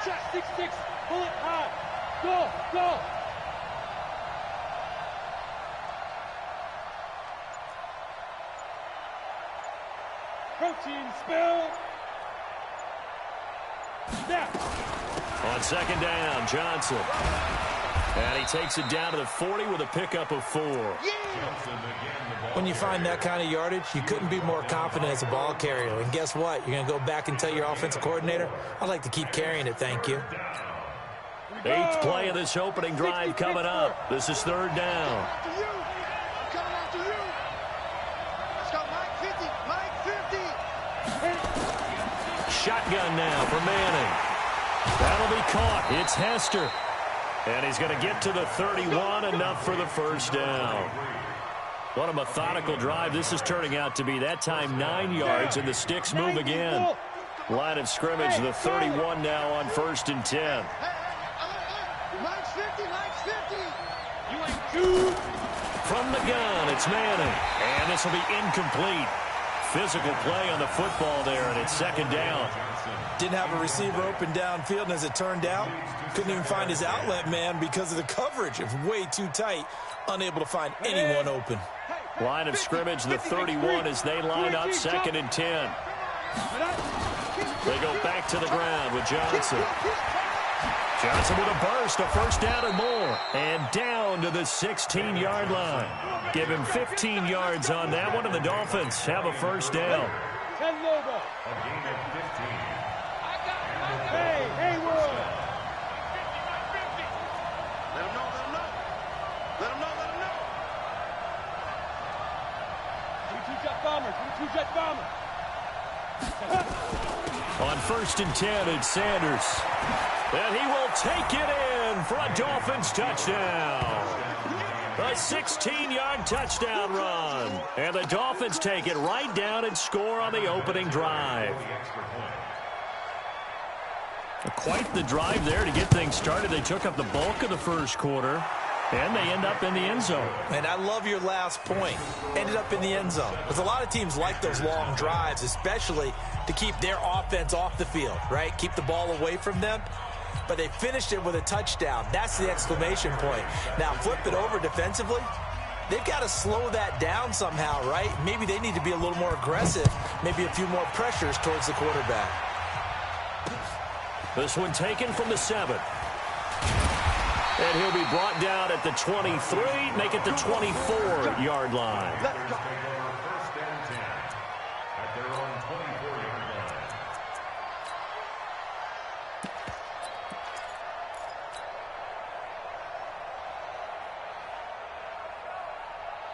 Check 6-6. Pull it high. Go. Protein spill. Snap. On 2nd down, Johnson. And he takes it down to the 40 with a pickup of 4. When you find that kind of yardage, you couldn't be more confident as a ball carrier. And guess what? You're going to go back and tell your offensive coordinator, I'd like to keep carrying it, thank you. 8th play of this opening drive coming up. This is 3rd down. Coming after you. Let's go, Mike 50. Shotgun now for Manning. That'll be caught. It's Hester. And he's going to get to the 31, enough for the first down. What a methodical drive this is turning out to be. That time 9 yards, and the sticks move again. Line of scrimmage, the 31 now on 1st and 10. From the gun, it's Manning. And this will be incomplete. Physical play on the football there, and it's 2nd down. Didn't have a receiver open downfield, and as it turned out, couldn't even find his outlet man because of the coverage. It was way too tight, unable to find anyone open. Line of scrimmage, the 31 as they line up, 2nd and 10. They go back to the ground with Johnson. Johnson with a burst, a first down and more. And down to the 16-yard line. Give him 15 yards on that one, and the Dolphins have a first down. On 1st and 10, it's Sanders. And he will take it in for a Dolphins touchdown. A 16-yard touchdown run. And the Dolphins take it right down and score on the opening drive. Quite the drive there to get things started. They took up the bulk of the first quarter, and they end up in the end zone. And I love your last point. Ended up in the end zone. Because a lot of teams like those long drives, especially to keep their offense off the field, right? Keep the ball away from them. But they finished it with a touchdown. That's the exclamation point. Now, flip it over defensively. They've got to slow that down somehow, right? Maybe they need to be a little more aggressive. Maybe a few more pressures towards the quarterback. This one taken from the 7. And he'll be brought down at the 23, make it the 24-yard line.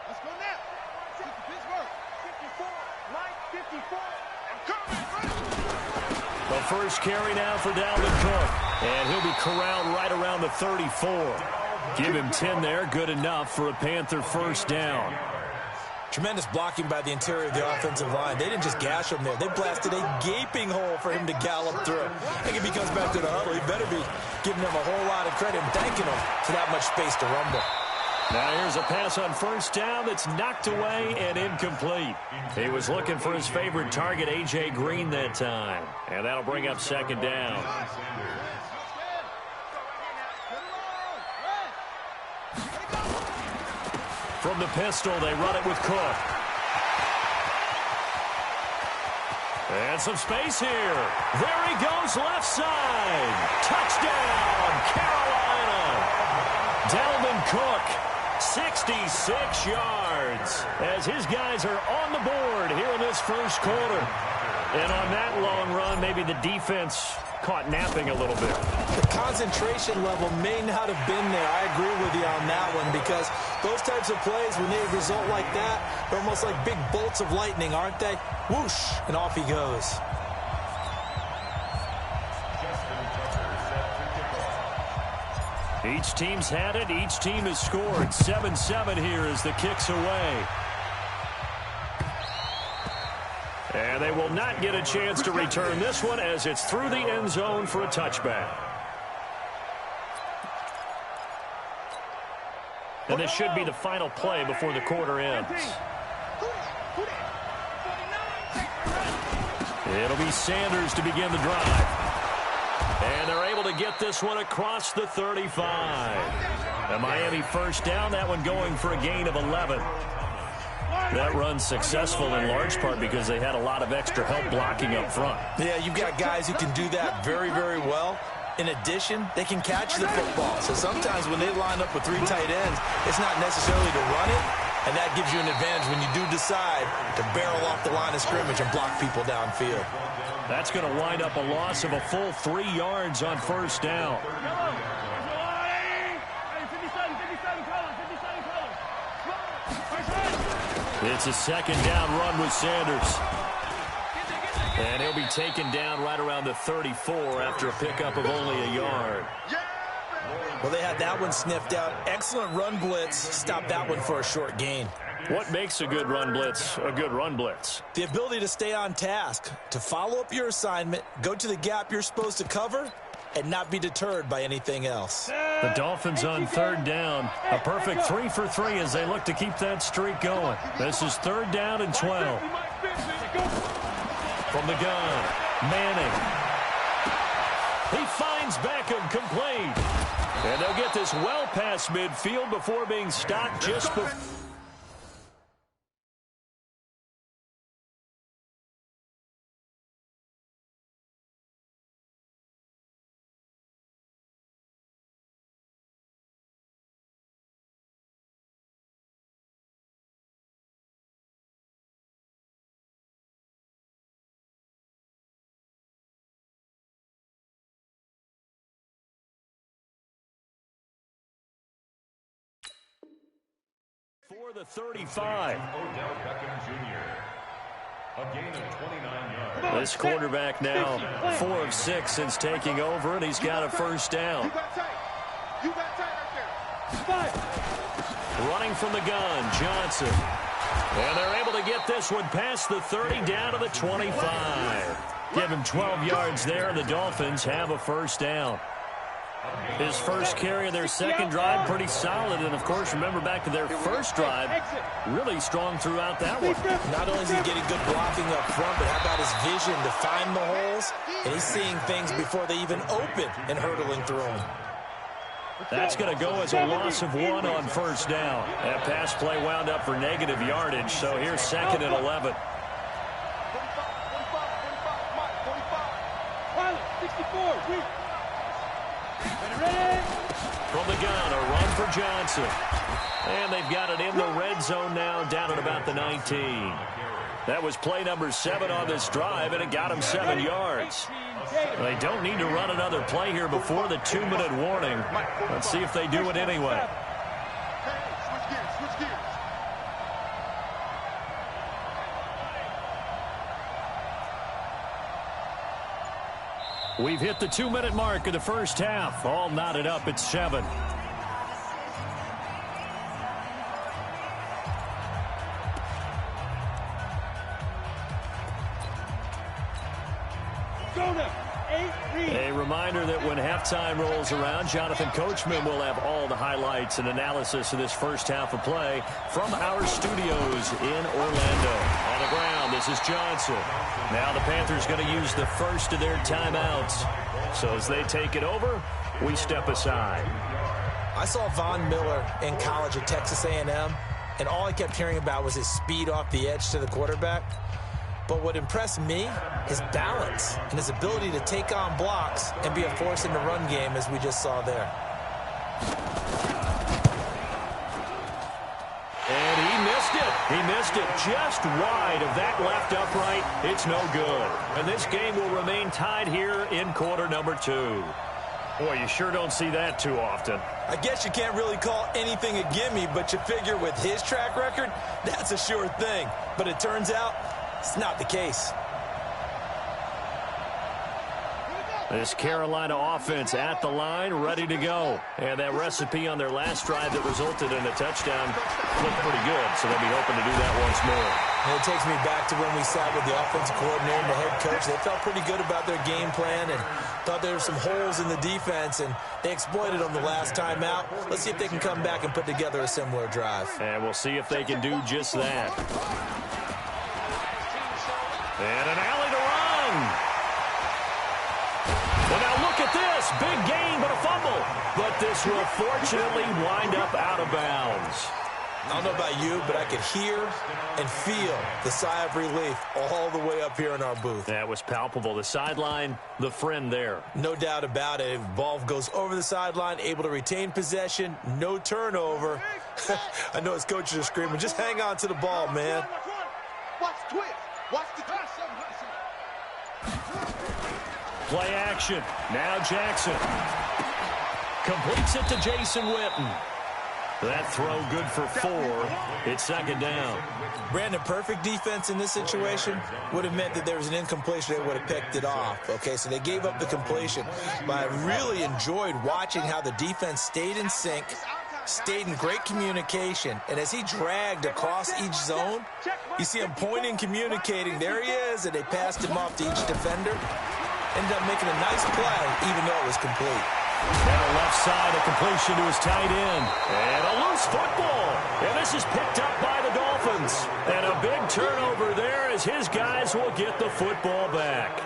Let's go now. Pittsburgh. 54, Mike, 54. I'm coming. The first carry now for Dalvin Cook. And he'll be corralled right around the 34. Give him 10 there. Good enough for a Panther first down. Tremendous blocking by the interior of the offensive line. They didn't just gash him there. They blasted a gaping hole for him to gallop through. I think if he comes back to the huddle, he better be giving them a whole lot of credit and thanking them for that much space to rumble. Now here's a pass on first down that's knocked away and incomplete. He was looking for his favorite target, A.J. Green, that time. And that'll bring up 2nd down. From the pistol, they run it with Cook. And some space here. There he goes, left side. Touchdown, Carolina. Dalvin Cook, 66 yards, as his guys are on the board here in this first quarter. And on that long run, maybe the defense caught napping a little bit. The concentration level may not have been there. I agree with you on that one, because those types of plays, when they result like that, they're almost like big bolts of lightning, aren't they? Whoosh, and off he goes. Each team's had it. Each team has scored. 7-7 here as the kick's away. And they will not get a chance to return this one as it's through the end zone for a touchback. And this should be the final play before the quarter ends. It'll be Sanders to begin the drive. And they're able to get this one across the 35. The Miami first down, that one going for a gain of 11. That run's successful in large part because they had a lot of extra help blocking up front. Yeah, you've got guys who can do that very, very well. In addition, they can catch the football. So sometimes when they line up with 3 tight ends, it's not necessarily to run it, and that gives you an advantage when you do decide to barrel off the line of scrimmage and block people downfield. That's going to wind up a loss of a full 3 yards on first down. It's a second down run with Sanders. And he'll be taken down right around the 34 after a pickup of only a yard. Well, they had that one sniffed out. Excellent run blitz. Stopped that one for a short gain. What makes a good run blitz a good run blitz? The ability to stay on task, to follow up your assignment, go to the gap you're supposed to cover, and not be deterred by anything else. The Dolphins on third down. A perfect 3 for 3 as they look to keep that streak going. This is third down and 12. From the gun, Manning. He finds Beckham complete. And they'll get this well past midfield before being stopped just before. For the 35. Odell Beckham Jr. A gain of 29 yards. This quarterback now 4 of 6 since taking over, and he's got a first down. You got tight right there. Running from the gun, Johnson. And they're able to get this one past the 30 down to the 25. Give him 12 yards there, and the Dolphins have a first down. His first carry of their second drive, pretty solid. And, of course, remember back to their first drive, really strong throughout that one. Not only is he getting good blocking up front, but how about his vision to find the holes? And he's seeing things before they even open and hurdling through them. That's going to go as a loss of 1 on first down. That pass play wound up for negative yardage, so here's second and 11. 64. From the gun, a run for Johnson. And they've got it in the red zone now, down at about the 19. That was play number 7 on this drive, and it got him 7 yards. They don't need to run another play here before the 2-minute warning. Let's see if they do it anyway. Switch gears. We've hit the 2-minute mark of the first half. All knotted up at 7. A reminder that when halftime rolls around, Jonathan Coachman will have all the highlights and analysis of this first half of play from our studios in Orlando. On the ground, this is Johnson. Now the Panthers going to use the first of their timeouts. So as they take it over, we step aside. I saw Von Miller in college at Texas A&M, and all I kept hearing about was his speed off the edge to the quarterback. But what impressed me, his balance and his ability to take on blocks and be a force in the run game, as we just saw there. And he missed it. He missed it just wide of that left upright. It's no good. And this game will remain tied here in quarter number 2. Boy, you sure don't see that too often. I guess you can't really call anything a gimme, but you figure with his track record, that's a sure thing. But it turns out it's not the case. This Carolina offense at the line, ready to go. And that recipe on their last drive that resulted in a touchdown looked pretty good, so they'll be hoping to do that once more. And it takes me back to when we sat with the offensive coordinator and the head coach. They felt pretty good about their game plan and thought there were some holes in the defense, and they exploited them the last time out. Let's see if they can come back and put together a similar drive. And we'll see if they can do just that. And an alley to run. Well, now look at this. Big gain, but a fumble. But this will fortunately wind up out of bounds. I don't know about you, but I could hear and feel the sigh of relief all the way up here in our booth. That was palpable. The sideline, the friend there. No doubt about it. Ball goes over the sideline, able to retain possession, no turnover. I know his coaches are screaming, just hang on to the ball, man. Watch the twist. Watch the twist. Play action. Now Jackson completes it to Jason Witten. That throw good for 4. It's second down. Brandon, perfect defense in this situation would have meant that there was an incompletion. They would have picked it off. Okay, so they gave up the completion. But I really enjoyed watching how the defense stayed in sync, stayed in great communication. And as he dragged across each zone, you see him pointing, communicating. There he is, and they passed him off to each defender. Ended up making a nice play, even though it was complete. Down the left side, a completion to his tight end. And a loose football. And this is picked up by the Dolphins. And a big turnover there as his guys will get the football back.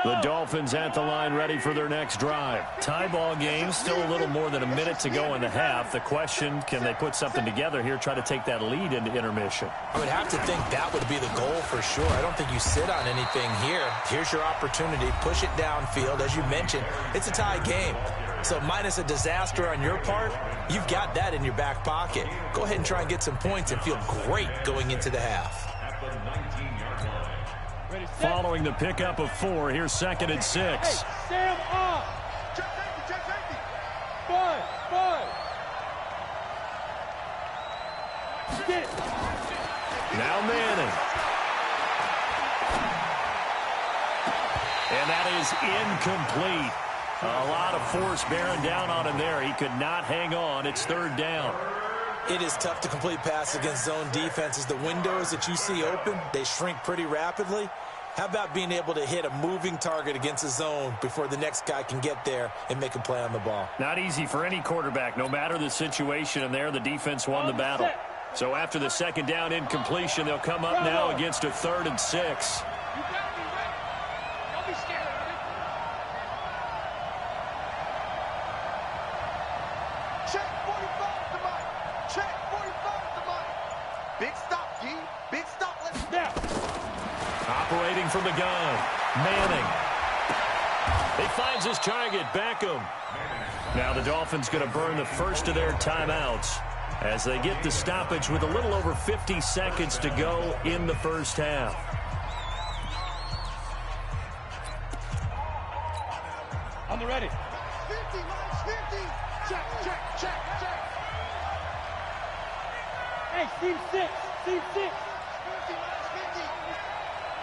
The Dolphins at the line ready for their next drive. Tie ball game, still a little more than a minute to go in the half. The question, can they put something together here, try to take that lead into intermission? I would have to think that would be the goal for sure. I don't think you sit on anything here. Here's your opportunity. Push it downfield. As you mentioned, it's a tie game. So minus a disaster on your part, you've got that in your back pocket. Go ahead and try and get some points and feel great going into the half. Following the pickup of 4, here's 2nd and 6. Hey, Sam off. Check safety. 5. Get it. Now Manning. And that is incomplete. A lot of force bearing down on him there. He could not hang on. It's 3rd down. It is tough to complete passes against zone defenses. The windows that you see open, they shrink pretty rapidly. How about being able to hit a moving target against a zone before the next guy can get there and make a play on the ball? Not easy for any quarterback, no matter the situation, and there the defense won the battle. So after the 2nd down incompletion, they'll come up now against a 3rd and 6. You gotta be ready. Don't be scared. Check 45 at the mic. Check 45 at the mic. Big stop, D. Big stop. Let's go. Operating from the gun, Manning. He finds his target, Beckham. Now the Dolphins going to burn the first of their timeouts as they get the stoppage with a little over 50 seconds to go in the first half. On the ready. 50, minus 50. Check. Hey, team 6. 50, minus 50.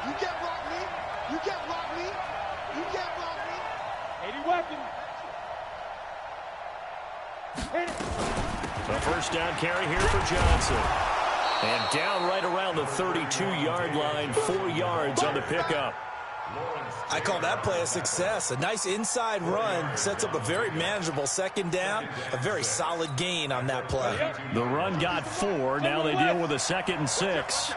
You can't block me. You can't block me. 80 weapons. Hit it. The first down carry here for Johnson. And down right around the 32-yard line, 4 yards on the pickup. I call that play a success. A nice inside run sets up a very manageable 2nd down. A very solid gain on that play. The run got 4. Now they deal with a 2nd and 6.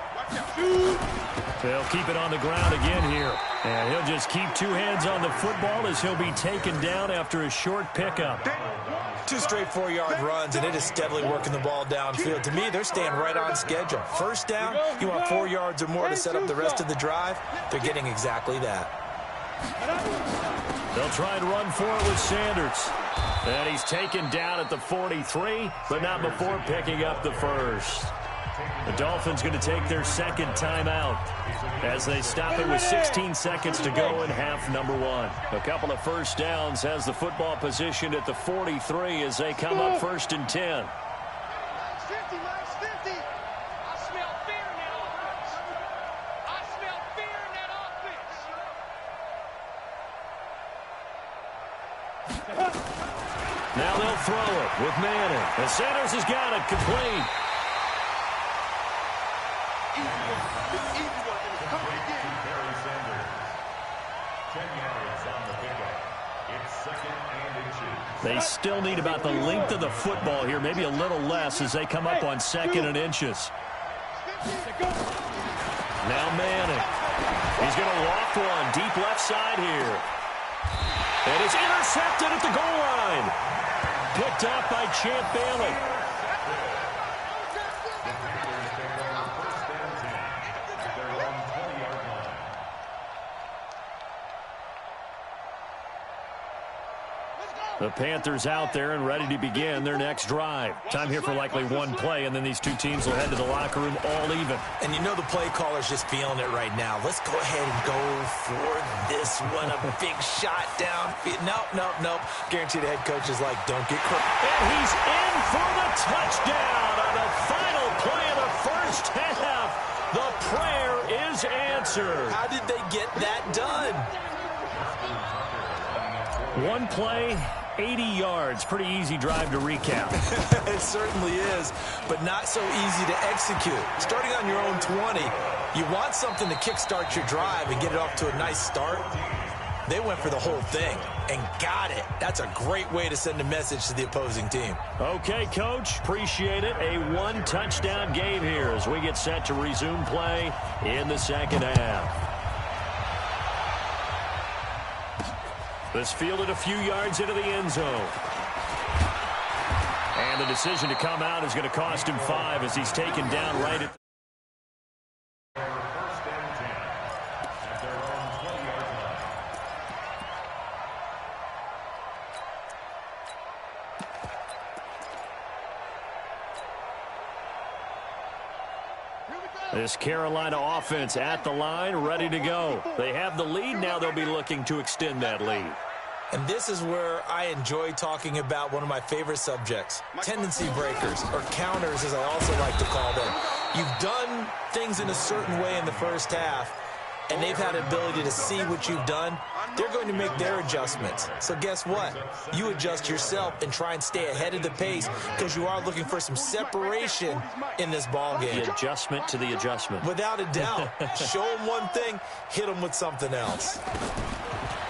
They'll keep it on the ground again here. And he'll just keep 2 hands on the football as he'll be taken down after a short pickup. 2 straight 4-yard runs, and it is steadily working the ball downfield. To me, they're staying right on schedule. First down, you want 4 yards or more to set up the rest of the drive. They're getting exactly that. They'll try and run for it with Sanders. And he's taken down at the 43, but not before picking up the first. The Dolphins going to take their 2nd timeout as they stop it with 16 seconds to go in half number 1. A couple of first downs has the football positioned at the 43 as they come up 1st and 10. Minus 50. I smell fear in that offense. Now they'll throw it with Manning. And Sanders has got it complete. They still need about the length of the football here, maybe a little less as they come up on 2nd and inches. Now Manning. He's going to loft one deep left side here. And it's intercepted at the goal line. Picked up by Champ Bailey. Let's go. The Panthers out there and ready to begin their next drive. Time here for likely one play, and then these two teams will head to the locker room all even. And you know the play caller's just feeling it right now. Let's go ahead and go for this one. A big shot down. Nope. Guaranteed the head coach is like, don't get caught. And he's in for the touchdown on the final play of the first half. The prayer is answered. How did they get that done? One play, 80 yards. Pretty easy drive to recap. It certainly is, but not so easy to execute. Starting on your own 20, you want something to kickstart your drive and get it off to a nice start. They went for the whole thing and got it. That's a great way to send a message to the opposing team. Okay, Coach, appreciate it. A one-touchdown game here as we get set to resume play in the second half. This fielded a few yards into the end zone. And the decision to come out is going to cost him 5 as he's taken down right at First and 10 at their own 20-yard line. this Carolina offense at the line, ready to go. They have the lead. Now they'll be looking to extend that lead. And this is where I enjoy talking about one of my favorite subjects, tendency breakers, or counters as I also like to call them. You've done things in a certain way in the first half, and they've had an ability to see what you've done. They're going to make their adjustments. So guess what? You adjust yourself and try and stay ahead of the pace because you are looking for some separation in this ball game. The adjustment to the adjustment. Without a doubt. Show them one thing, hit them with something else.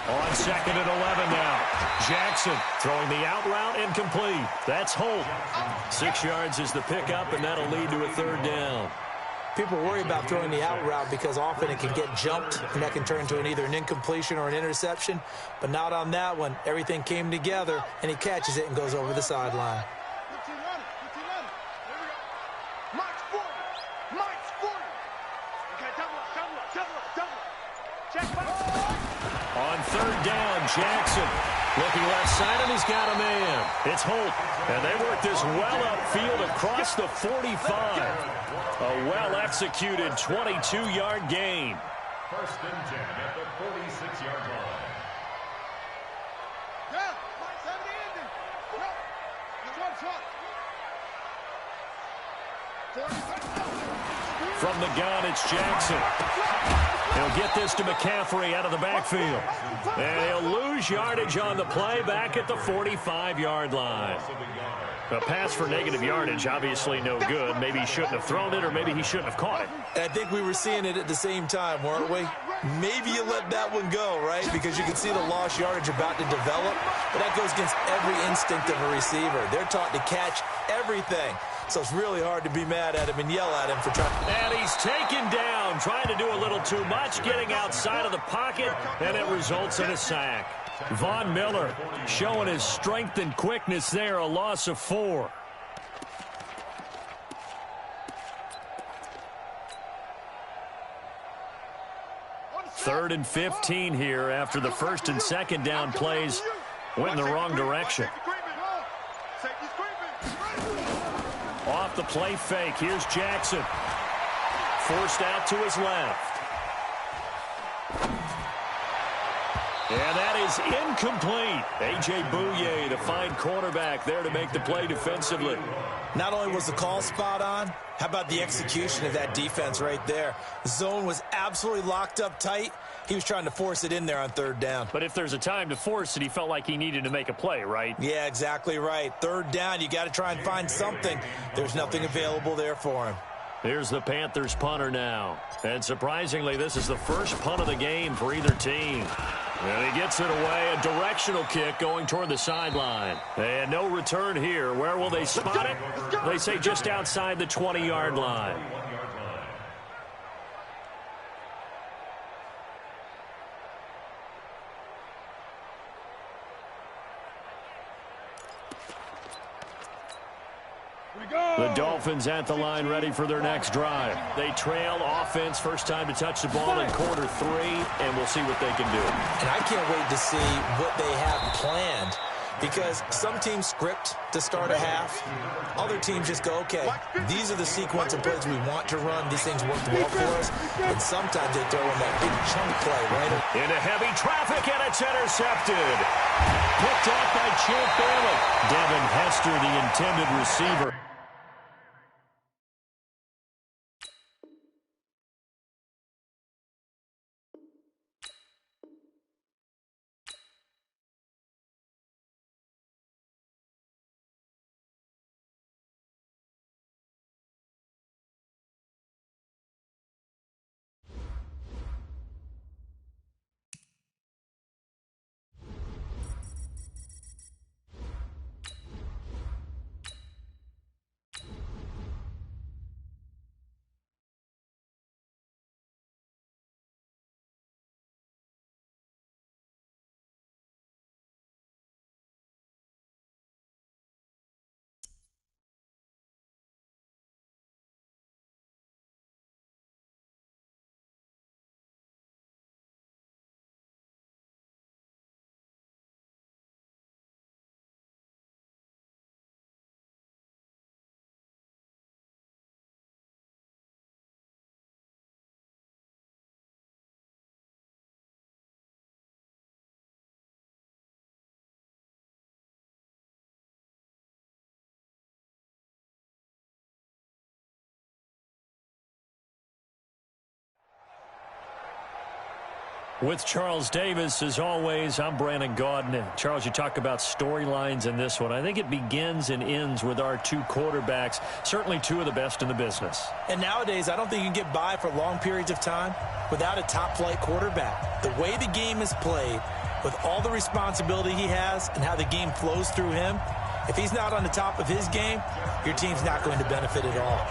On second and 11 now. Jackson throwing the out route incomplete. That's Holt. 6 yards is the pickup, and that'll lead to a third down. People worry about throwing the out route because often it can get jumped, and that can turn into either an incompletion or an interception. But not on that one. Everything came together, and he catches it and goes over the sideline. March 40. Okay, double up. Check back. On third down, Jackson looking left side, and he's got a man. It's Holt, and they work this well upfield across the 45. A well-executed 22-yard gain. First and 10 at the 46-yard line. Yeah, send the ending. From the gun, it's Jackson. He'll get this to McCaffrey out of the backfield. And he'll lose yardage on the play back at the 45-yard line. A pass for negative yardage, obviously no good. Maybe he shouldn't have thrown it, or maybe he shouldn't have caught it. And I think we were seeing it at the same time, weren't we? Maybe you let that one go, right? Because you can see the lost yardage about to develop. But that goes against every instinct of a receiver. They're taught to catch everything. So it's really hard to be mad at him and yell at him for trying. And he's taken down, trying to do a little too much, getting outside of the pocket, and it results in a sack. Von Miller showing his strength and quickness there, a loss of 4. Third and 15 here after the first and second down plays went in the wrong direction. Off the play fake, here's Jackson. Forced out to his left. And that is incomplete. A.J. Bouye, the fine cornerback there to make the play defensively. Not only was the call spot on, how about the execution of that defense right there? The zone was absolutely locked up tight. He was trying to force it in there on third down. But if there's a time to force it, he felt like he needed to make a play, right? Yeah, exactly right. Third down, you got to try and find something. There's nothing available there for him. Here's the Panthers punter now. And surprisingly, this is the first punt of the game for either team. And he gets it away, a directional kick going toward the sideline. And no return here. Where will they spot it? They say just outside the 20-yard line. The Dolphins at the line ready for their next drive. They trail offense, first time to touch the ball in quarter 3, and we'll see what they can do. And I can't wait to see what they have planned. because some teams script to start a half. Other teams just go, okay, these are the sequence of plays we want to run. These things worked well for us. And sometimes they throw in that big chunk play, right? Into heavy traffic, and it's intercepted. Picked off by Champ Bailey. Devin Hester, the intended receiver. With Charles Davis, as always, I'm Brandon Gaudin. Charles, you talk about storylines in this one. I think it begins and ends with our two quarterbacks, certainly two of the best in the business. And nowadays, I don't think you can get by for long periods of time without a top-flight quarterback. The way the game is played, with all the responsibility he has and how the game flows through him, if he's not on the top of his game, your team's not going to benefit at all.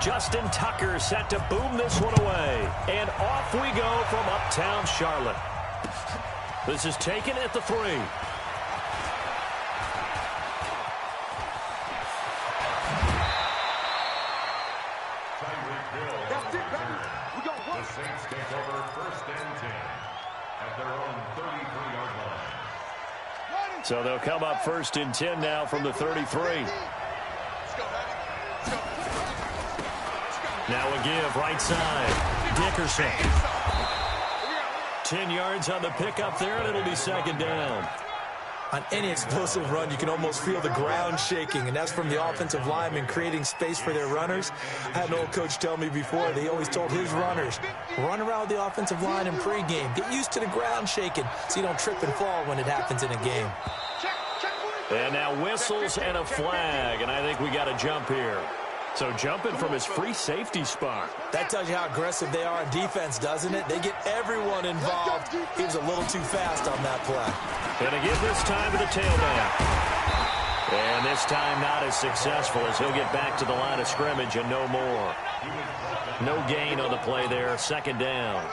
Justin Tucker set to boom this one away. And off we go from uptown Charlotte. This is taken at the 3. That's it, baby. We got one. The Saints take over 1st and 10 at their own 33-yard line. So they'll come up 1st and 10 now from the 33. Now a give, right side. Dickerson. 10 yards on the pickup there, and it'll be 2nd down. On any explosive run, you can almost feel the ground shaking, and that's from the offensive linemen creating space for their runners. I had an old coach tell me before, they always told his runners, run around the offensive line in pregame. Get used to the ground shaking so you don't trip and fall when it happens in a game. And now whistles and a flag, and I think we got a jump here. So jumping from his free safety spot. That tells you how aggressive they are on defense, doesn't it? They get everyone involved. He was a little too fast on that play. And again this time to the tailback. And this time not as successful as he'll get back to the line of scrimmage and no more. No gain on the play there. 2nd down.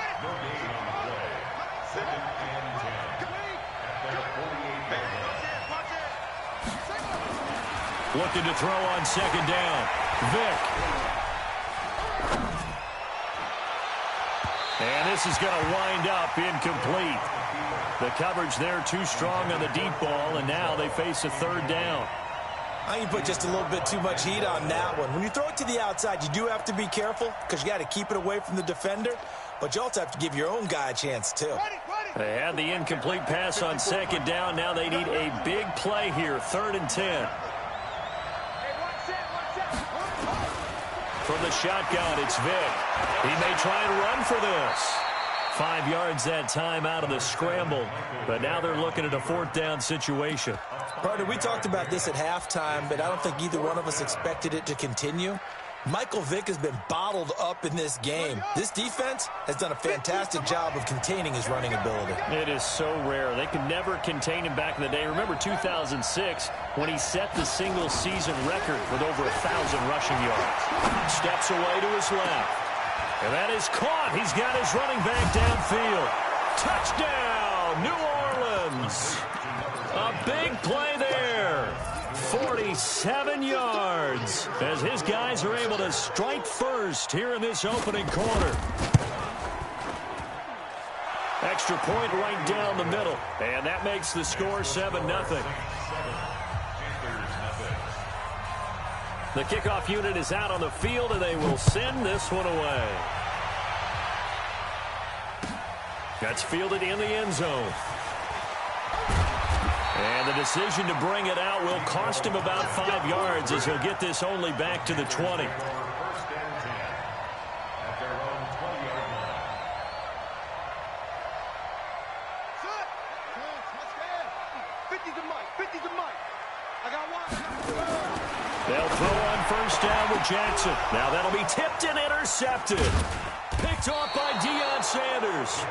Looking to throw on 2nd down. Vick. And this is going to wind up incomplete. The coverage there too strong on the deep ball, and now they face a 3rd down. I think you put just a little bit too much heat on that one. When you throw it to the outside, you do have to be careful because you got to keep it away from the defender, but you also have to give your own guy a chance too. They had the incomplete pass on 2nd down. Now they need a big play here, 3rd and 10. From the shotgun, it's Vick. He may try and run for this. 5 yards that time out of the scramble, but now they're looking at a 4th down situation. Partner, we talked about this at halftime, but I don't think either one of us expected it to continue. Michael Vick has been bottled up in this game. This defense has done a fantastic job of containing his running ability. It is so rare. They could never contain him back in the day. Remember 2006 when he set the single-season record with over 1,000 rushing yards. Steps away to his left. And that is caught. He's got his running back downfield. Touchdown, New Orleans. A big play there. 47 yards as his guys are able to strike first here in this opening quarter. extra point right down the middle. And that makes the score 7-0. The kickoff unit is out on the field, and they will send this one away. That's fielded in the end zone. And the decision to bring it out will cost him about 5 yards as he'll get this only back to the 20. First and 10 at their own 20-yard line. Set. 50 to Mike. 50 to Mike. I got one. They'll throw on first down with Jackson. Now that'll be tipped and intercepted. Picked off by Deion Sanders.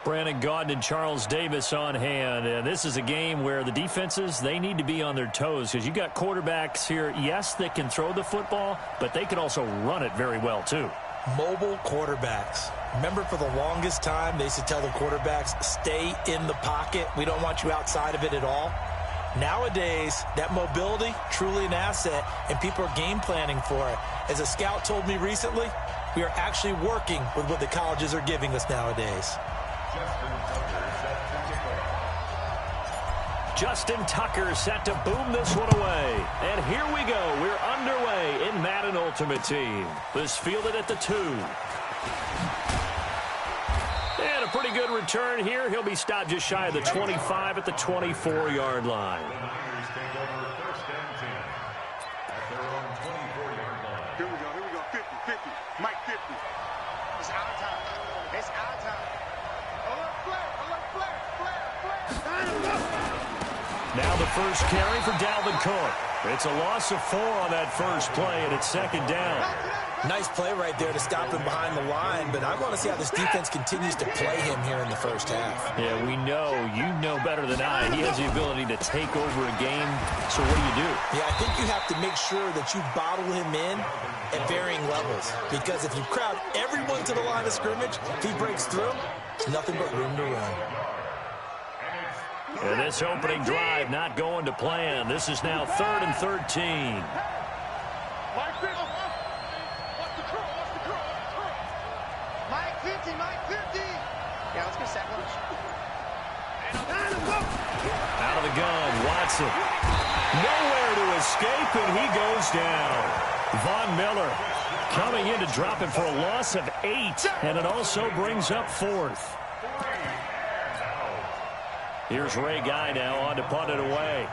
Brandon Gaudin and Charles Davis on hand. And this is a game where the defenses, they need to be on their toes because you got quarterbacks here, yes, that can throw the football, but they can also run it very well, too. Mobile quarterbacks. Remember, for the longest time, they used to tell the quarterbacks, stay in the pocket. We don't want you outside of it at all. Nowadays, that mobility, truly an asset, and people are game planning for it. As a scout told me recently, we are actually working with what the colleges are giving us nowadays. Justin Tucker set to boom this one away. And here we go. We're underway in Madden Ultimate Team. This fielded at the 2. And a pretty good return here. He'll be stopped just shy of the 25 at the 24-yard line. The Niners take over first and 10 at their own 24-yard line. Here we go. 50, 50. Mike 50. It's our time. It's our time. Now the first carry for Dalvin Cook. It's a loss of 4 on that first play, and it's second down. Nice play right there to stop him behind the line, but I want to see how this defense continues to play him here in the first half. Yeah, we know. You know better than I. He has the ability to take over a game, so what do? Yeah, I think you have to make sure that you bottle him in at varying levels, because if you crowd everyone to the line of scrimmage, if he breaks through, it's nothing but room to run. And this opening drive not going to plan. This is now 3rd and 13. Yeah, let's go sack lunch. Out of the gun, Watson. Nowhere to escape, and he goes down. Von Miller coming in to drop him for a loss of 8, and it also brings up 4th. Here's Ray Guy now on to punt it away.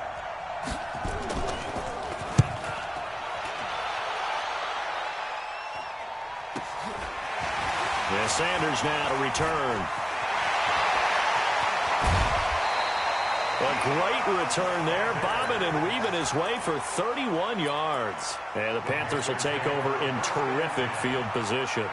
Yeah, Sanders now to return. A great return there, bobbing and weaving his way for 31 yards. And the Panthers will take over in terrific field position.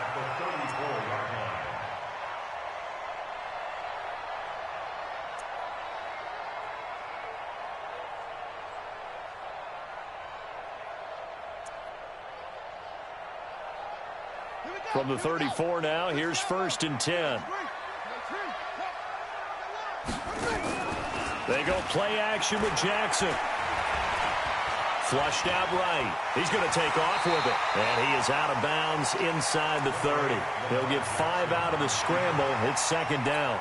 From the 34 now, here's 1st and 10. They go play action with Jackson. Flushed out right. He's going to take off with it. And he is out of bounds inside the 30. He'll get 5 out of the scramble. It's 2nd down.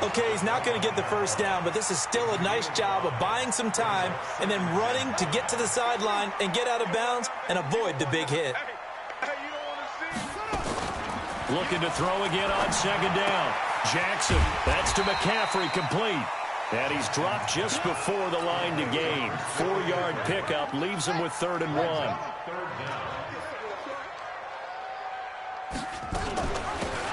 Okay, he's not going to get the first down, but this is still a nice job of buying some time and then running to get to the sideline and get out of bounds and avoid the big hit. Looking to throw again on 2nd down. Jackson, that's to McCaffrey, complete. And he's dropped just before the line to gain. 4-yard pickup leaves him with 3rd and 1.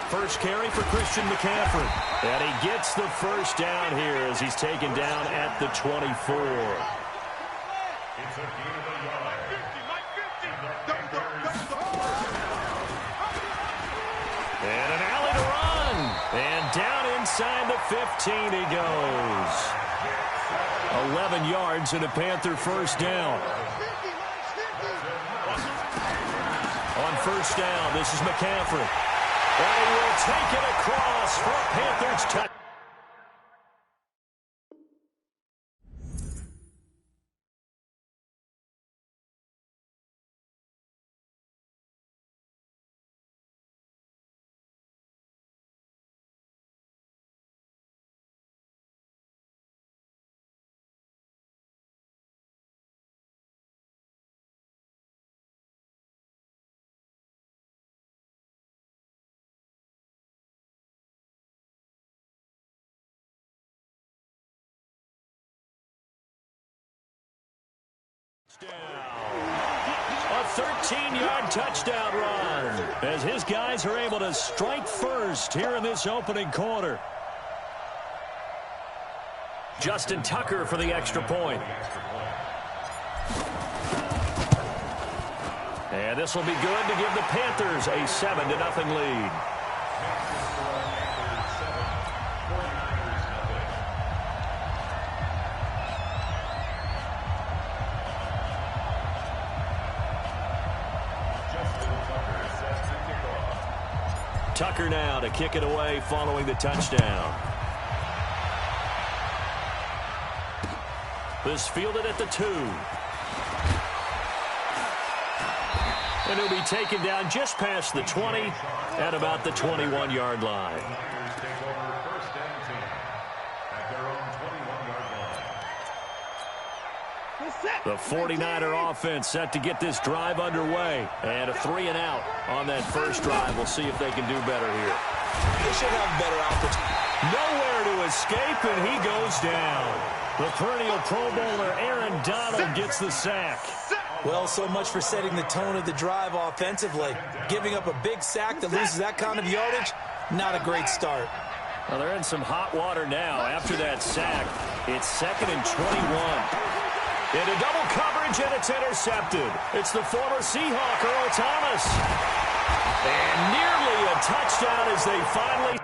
First carry for Christian McCaffrey. And he gets the first down here as he's taken down at the 24. It's a gain of a yard. And an alley to run. And down inside the 15 he goes. 11 yards and a Panther first down. On first down, this is McCaffrey. And he will take it across for a Panthers touchdown. A 13-yard touchdown run as his guys are able to strike first here in this opening quarter. Justin Tucker for the extra point. And this will be good to give the Panthers a 7-0 lead. Tucker now to kick it away following the touchdown. This fielded at the 2. And he'll be taken down just past the 20 at about the 21-yard line. The 49er offense set to get this drive underway. And a 3-and-out on that first drive. We'll see if they can do better here. They should have better opportunity. Nowhere to escape, and he goes down. The perennial Pro Bowler Aaron Donald gets the sack. Well, so much for setting the tone of the drive offensively. Giving up a big sack that loses that kind of yardage, not a great start. Well, they're in some hot water now after that sack. It's 2nd and 21. Into double coverage, and it's intercepted. It's the former Seahawk, Earl Thomas. And nearly a touchdown as they finally...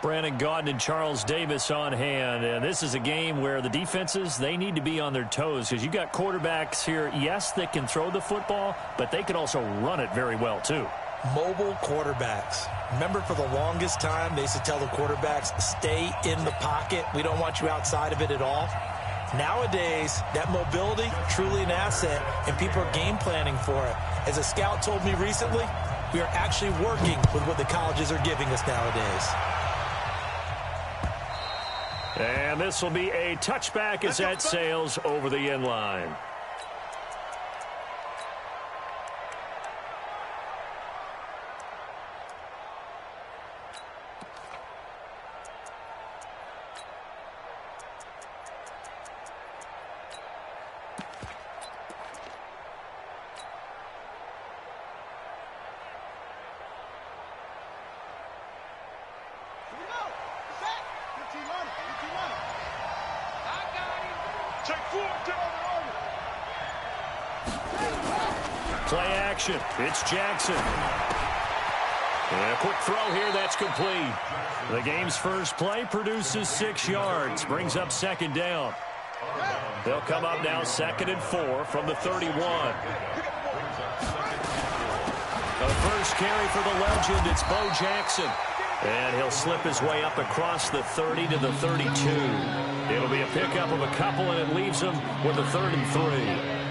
Brandon Gaudin and Charles Davis on hand. And this is a game where the defenses, they need to be on their toes because you got quarterbacks here, yes, that can throw the football, but they can also run it very well, too. Mobile quarterbacks. Remember, for the longest time, they used to tell the quarterbacks, stay in the pocket. We don't want you outside of it at all. Nowadays, that mobility, truly an asset, and people are game planning for it. As a scout told me recently, we are actually working with what the colleges are giving us nowadays. And this will be a touchback as that sails over the end line. Play action. It's Jackson. And a quick throw here. That's complete. The game's first play produces 6 yards. Brings up second down. They'll come up now 2nd and 4 from the 31. The first carry for the legend. It's Bo Jackson. And he'll slip his way up across the 30 to the 32. It'll be a pickup of a couple, and it leaves him with a 3rd and 3.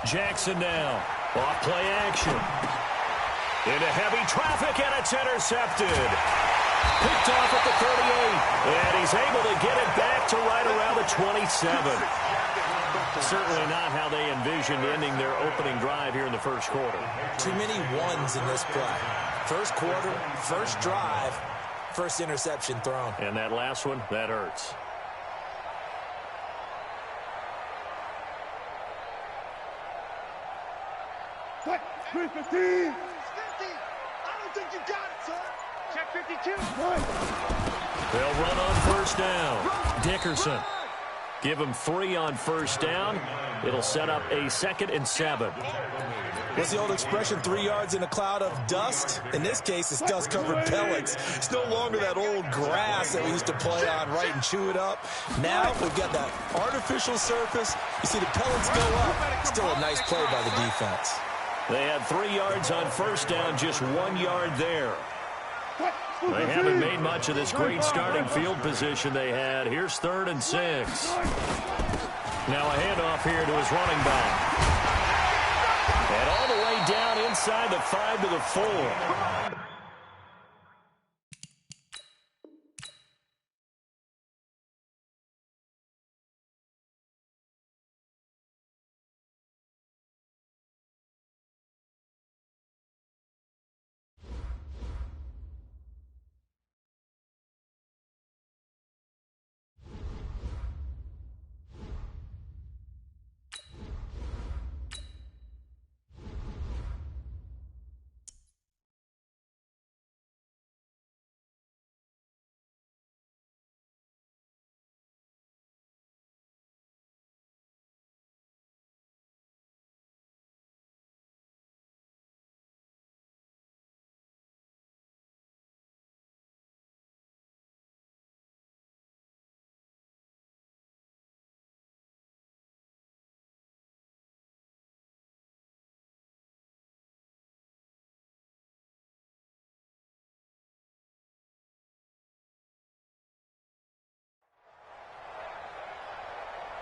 Jackson now. Off play action. Into heavy traffic, and it's intercepted. Picked off at the 38. And he's able to get it back to right around the 27. Certainly not how they envisioned ending their opening drive here in the first quarter. Too many ones in this play. First quarter, first drive, first interception thrown. And that last one, that hurts. What? 315! 50! I don't think you got it, sir! Check 52! They'll run on first down. Dickerson. Give him 3 on first down. It'll set up a 2nd and 7. What's the old expression, 3 yards in a cloud of dust? In this case, it's dust-covered pellets. It's no longer that old grass that we used to play on, right, and chew it up. Now we've got that artificial surface. You see the pellets go up. Still a nice play by the defense. They had 3 yards on first down, just 1 yard there. They haven't made much of this great starting field position they had. Here's 3rd and 6. Now a handoff here to his running back. And all the way down inside the 5 to the 4.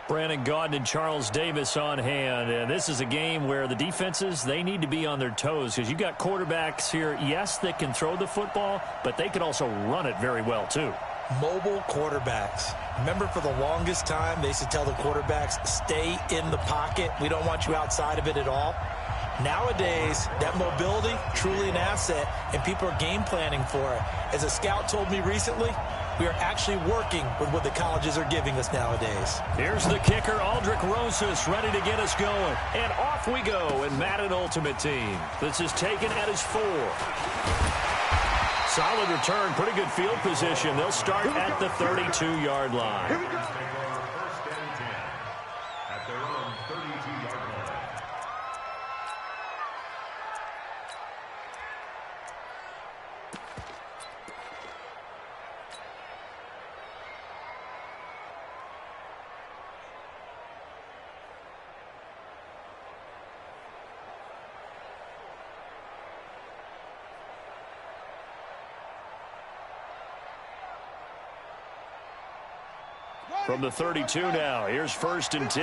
Brandon Gaudin and Charles Davis on hand. And this is a game where the defenses, they need to be on their toes because you got quarterbacks here, yes, that can throw the football, but they can also run it very well too. Mobile quarterbacks. Remember, for the longest time, they used to tell the quarterbacks, stay in the pocket. We don't want you outside of it at all. Nowadays, that mobility, truly an asset, and people are game planning for it. As a scout told me recently, we are actually working with what the colleges are giving us nowadays. Here's the kicker, Aldrich Rosas, ready to get us going. And off we go in Madden Ultimate Team. This is taken at his 4. Solid return, pretty good field position. They'll start at the 32-yard line. Here we go. First and 10 at their own 32-yard line. From the 32 now, here's first and 10.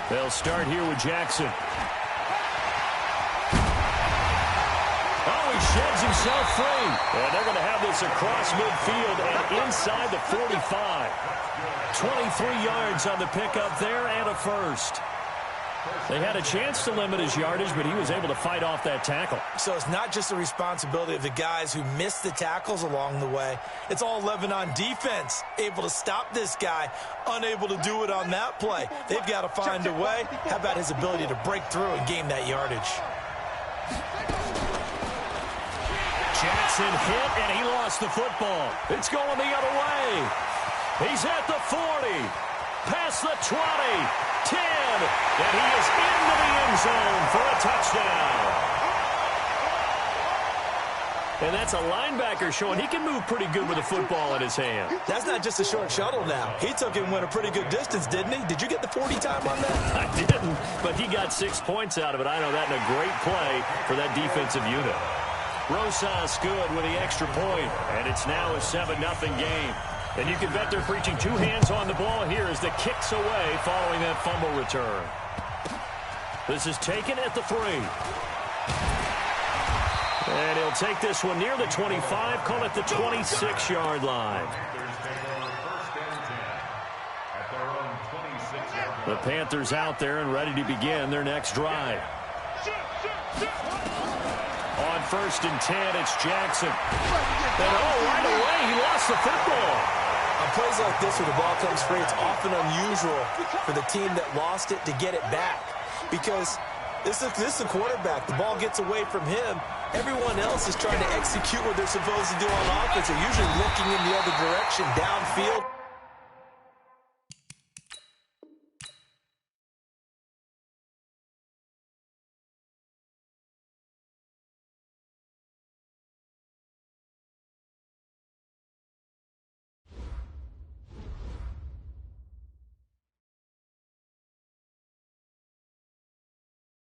They'll start here with Jackson. Oh, he sheds himself free. And they're going to have this across midfield and inside the 45. 23 yards on the pickup there and a first. They had a chance to limit his yardage, but he was able to fight off that tackle. So it's not just the responsibility of the guys who missed the tackles along the way. It's all 11 on defense, able to stop this guy, unable to do it on that play. They've got to find a way. How about his ability to break through and gain that yardage? Jackson hit, and he lost the football. It's going the other way. He's at the 40, past the 20. 10, and he is into the end zone for a touchdown. And that's a linebacker showing he can move pretty good with a football in his hand. That's not just a short shuttle now. He took it and went a pretty good distance, didn't he? Did you get the 40 time on that? I didn't, but he got 6 points out of it. I know that in a great play for that defensive unit. Rosas good with the extra point, and it's now a 7-0 game. And you can bet they're preaching 2 hands on the ball here as the kick's away following that fumble return. This is taken at the 3. And he'll take this one near the 25, call it the 26-yard line. The Panthers out there and ready to begin their next drive. On first and 10, it's Jackson. And right away, he lost the football. On plays like this where the ball comes free, it's often unusual for the team that lost it to get it back. Because this is the quarterback. The ball gets away from him. Everyone else is trying to execute what they're supposed to do on offense. They're usually looking in the other direction downfield.